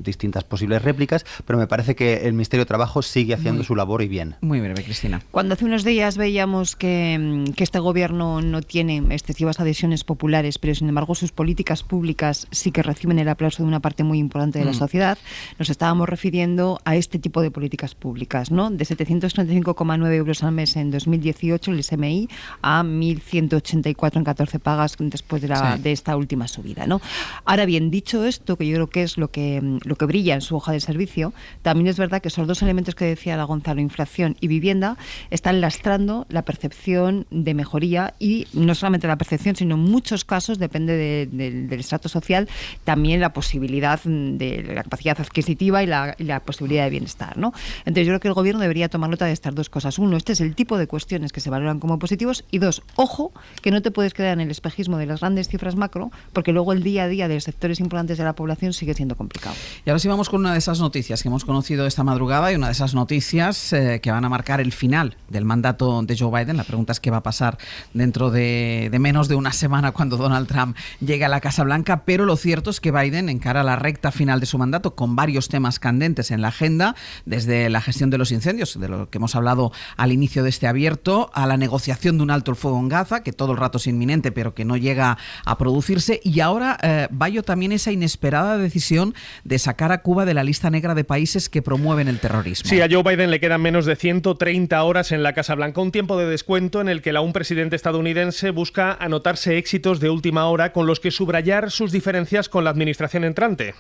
distintas posibles réplicas, pero me parece que el Ministerio de Trabajo sigue haciendo su labor y bien. Muy breve, Cristina. Cuando hace unos días veíamos que este gobierno no tiene excesivas adhesiones populares, pero sin embargo sus políticas públicas sí que reciben el aplauso de una parte muy importante de la sociedad, nos estábamos refiriendo a este tipo de políticas públicas, ¿no? De 735,9 euros al mes en 2018 el SMI a 1.184 en 14 pagas después de esta última subida, ¿no? Ahora bien, dicho esto, que yo creo que es lo que brilla en su hoja de servicio, también es verdad que esos dos elementos que decía la Gonzalo, inflación y vivienda, están lastrando la percepción de mejoría y no solamente la percepción, sino en muchos casos, depende del estrato social, también la posibilidad de la capacidad adquisitiva y la posibilidad de bienestar, ¿no? Entonces yo creo que el gobierno debería tomar nota de estas dos cosas. Uno, este es el tipo de cuestiones que se valoran como positivos, y dos, ojo, que no te puedes quedar en el espejismo de las grandes cifras macro, porque luego el día a día de sectores importantes de la población sigue siendo complicado. Y ahora sí vamos con una de esas noticias que hemos conocido esta madrugada y una de esas noticias que van a marcar el final del mandato de Joe Biden. La pregunta es qué va a pasar dentro de menos de una semana cuando Donald Trump llegue a la Casa Blanca, pero lo cierto es que Biden encara la recta final de su mandato con varios temas candentes en la agenda, desde la gestión de los incendios, de lo que hemos hablado al inicio de este abierto, a la negociación de un alto el fuego en Gaza, que todo el rato es inminente pero que no llega a producirse, y ahora Bayo también esa inesperada decisión de sacar a Cuba de la lista negra de países que promueven el terrorismo. Sí, a Joe Biden le quedan menos de 130 horas en la Casa Blanca, un tiempo de descuento en el que el aún presidente estadounidense busca anotarse éxitos de última hora con los que subrayar sus diferencias con la administración entrante.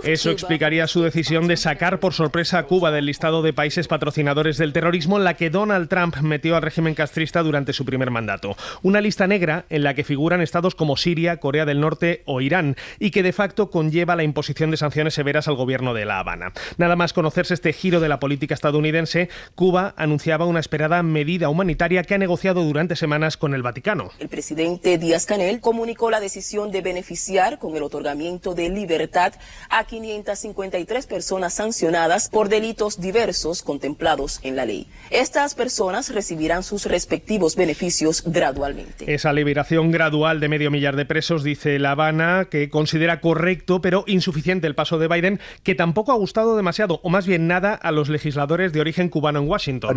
Eso explicaría su decisión de sacar por sorpresa a Cuba del listado de países patrocinadores del terrorismo en la que Donald Trump metió al régimen castrista durante su primer mandato. Una lista negra en la que figuran estados como Siria, Corea del Norte o Irán, y que de facto conlleva la imposición de sanciones severas al gobierno de La Habana. Nada más conocerse este giro de la política estadounidense, Cuba anunciaba una esperada medida humanitaria que ha negociado durante semanas con el Vaticano. El presidente Díaz-Canel comunicó la decisión de beneficiar con el otorgamiento de libertad a 553 personas sancionadas por delitos diversos contemplados en la ley. Estas personas recibirán sus respectivos beneficios gradualmente. Esa liberación gradual de medio millar de presos, dice La Habana, que considera correcto pero insuficiente el paso de Biden, que tampoco ha gustado demasiado, o más bien nada, a los legisladores de origen cubano en Washington.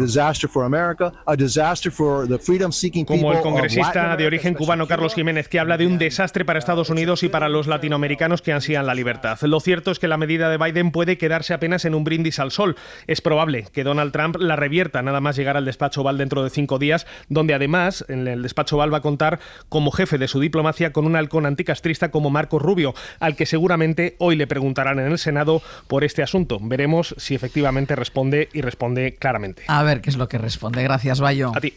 Como el congresista de origen cubano Carlos Jiménez, que habla de un desastre para Estados Unidos y para los latinoamericanos que ansían la libertad. Lo cierto es que la medida de Biden puede quedarse apenas en un brindis al sol. Es probable que Donald Trump la revierta nada más llegar al despacho Oval dentro de 5 días, donde además en el despacho Oval va a contar como jefe de su diplomacia con un halcón anticastrista como Marco Rubio, al que seguramente hoy le preguntarán en el Senado por este asunto. Veremos si efectivamente responde y responde claramente. A ver qué es lo que responde. Gracias, Bayo. A ti.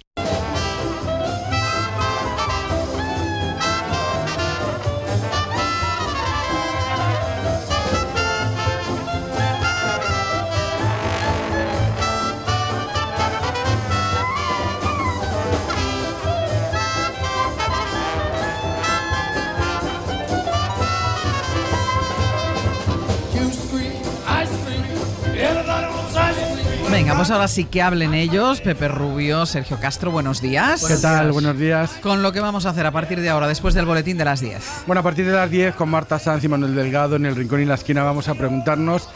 Venga, pues ahora sí que hablen ellos. Pepe Rubio, Sergio Castro, buenos días. ¿Qué tal? Buenos días. Con lo que vamos a hacer a partir de ahora, después del boletín de las 10. Bueno, a partir de las 10, con Marta Sanz y Manuel Delgado, en el Rincón y la Esquina, vamos a preguntarnos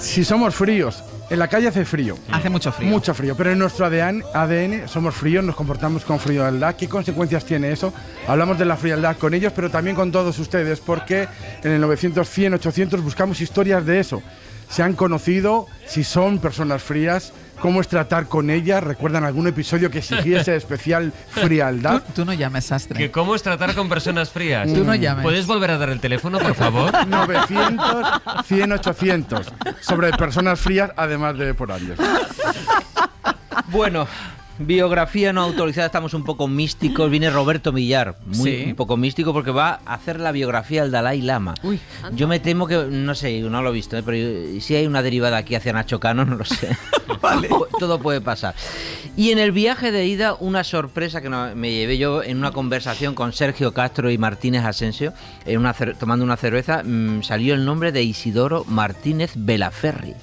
si somos fríos. En la calle hace frío. Hace mucho frío. Mucho frío, pero en nuestro ADN somos fríos, nos comportamos con frialdad. ¿Qué consecuencias tiene eso? Hablamos de la frialdad con ellos, pero también con todos ustedes, porque en el 900, 100, 800 buscamos historias de eso. Se han conocido, si son personas frías, cómo es tratar con ella. ¿Recuerdan algún episodio que exigiese especial frialdad? Tú no llames, Sastre. ¿Que cómo es tratar con personas frías? Tú no llames. ¿Puedes volver a dar el teléfono, por favor? 900 100 800 sobre personas frías, además de por Ángel. Bueno, biografía no autorizada, estamos un poco místicos. Viene Roberto Millar, un poco místico, porque va a hacer la biografía del Dalai Lama. Yo me temo que, no sé, no lo he visto, pero si hay una derivada aquí hacia Nacho Cano, no lo sé. Vale. Todo puede pasar. Y en el viaje de ida, una sorpresa que me llevé yo en una conversación con Sergio Castro y Martínez Asensio, tomando una cerveza, salió el nombre de Isidoro Martínez Belaferri.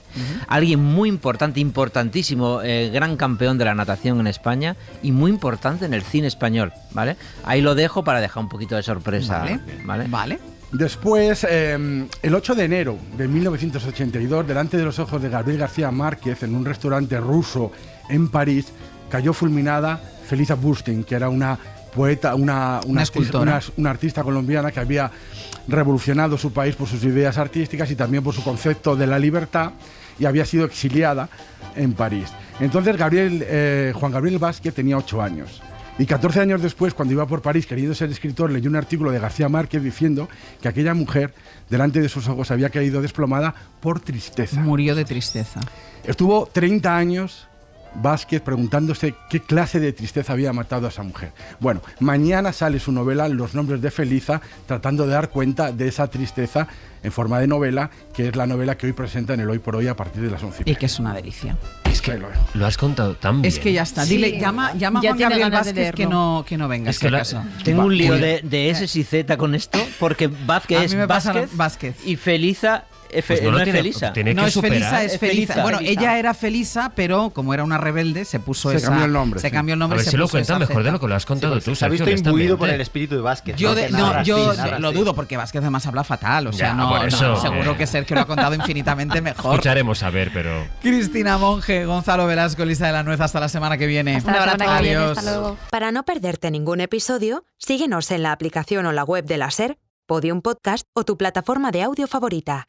Alguien muy importante, importantísimo, gran campeón de la natación en España y muy importante en el cine español, ¿vale? Ahí lo dejo para dejar un poquito de sorpresa. Vale. Después, el 8 de enero de 1982, delante de los ojos de Gabriel García Márquez, en un restaurante ruso en París, cayó fulminada Felisa Bustin, que era una poeta, una artista colombiana que había revolucionado su país por sus ideas artísticas y también por su concepto de la libertad, y había sido exiliada en París. Entonces Juan Gabriel Vázquez tenía 8 años. Y 14 años después, cuando iba por París queriendo ser escritor, leyó un artículo de García Márquez diciendo que aquella mujer, delante de sus ojos, había caído desplomada por tristeza. Murió de tristeza. Estuvo 30 años Vázquez preguntándose qué clase de tristeza había matado a esa mujer. Bueno, mañana sale su novela Los nombres de Felisa, tratando de dar cuenta de esa tristeza en forma de novela, que es la novela que hoy presenta en el Hoy por Hoy a partir de las 11:30. Y que es una delicia. Es que lo has contado tan bien. Es que ya está. Dile, llama a Juan Gabriel Vázquez que no venga. Es que tengo un lío de S y Z con esto, porque Vázquez es Vázquez y Felisa... Pues no es Felisa. No es Felisa, es Felisa. Bueno, ella era Felisa, pero como era una rebelde, se cambió el nombre. Se cambió el nombre. A ver si lo cuentan mejor de lo que lo has contado tú. Se ha visto imbuido por el espíritu de Vázquez. Yo lo dudo, porque Vázquez además habla fatal. O sea, seguro que Sergio lo ha contado infinitamente mejor. Escucharemos a ver, pero... Cristina Monge, Gonzalo Velasco, Lisa de la Nuez, hasta la semana que viene. Hasta la semana que viene. Hasta luego. Para no perderte ningún episodio, síguenos en la aplicación o la web de la SER, Podium Podcast o tu plataforma de audio favorita.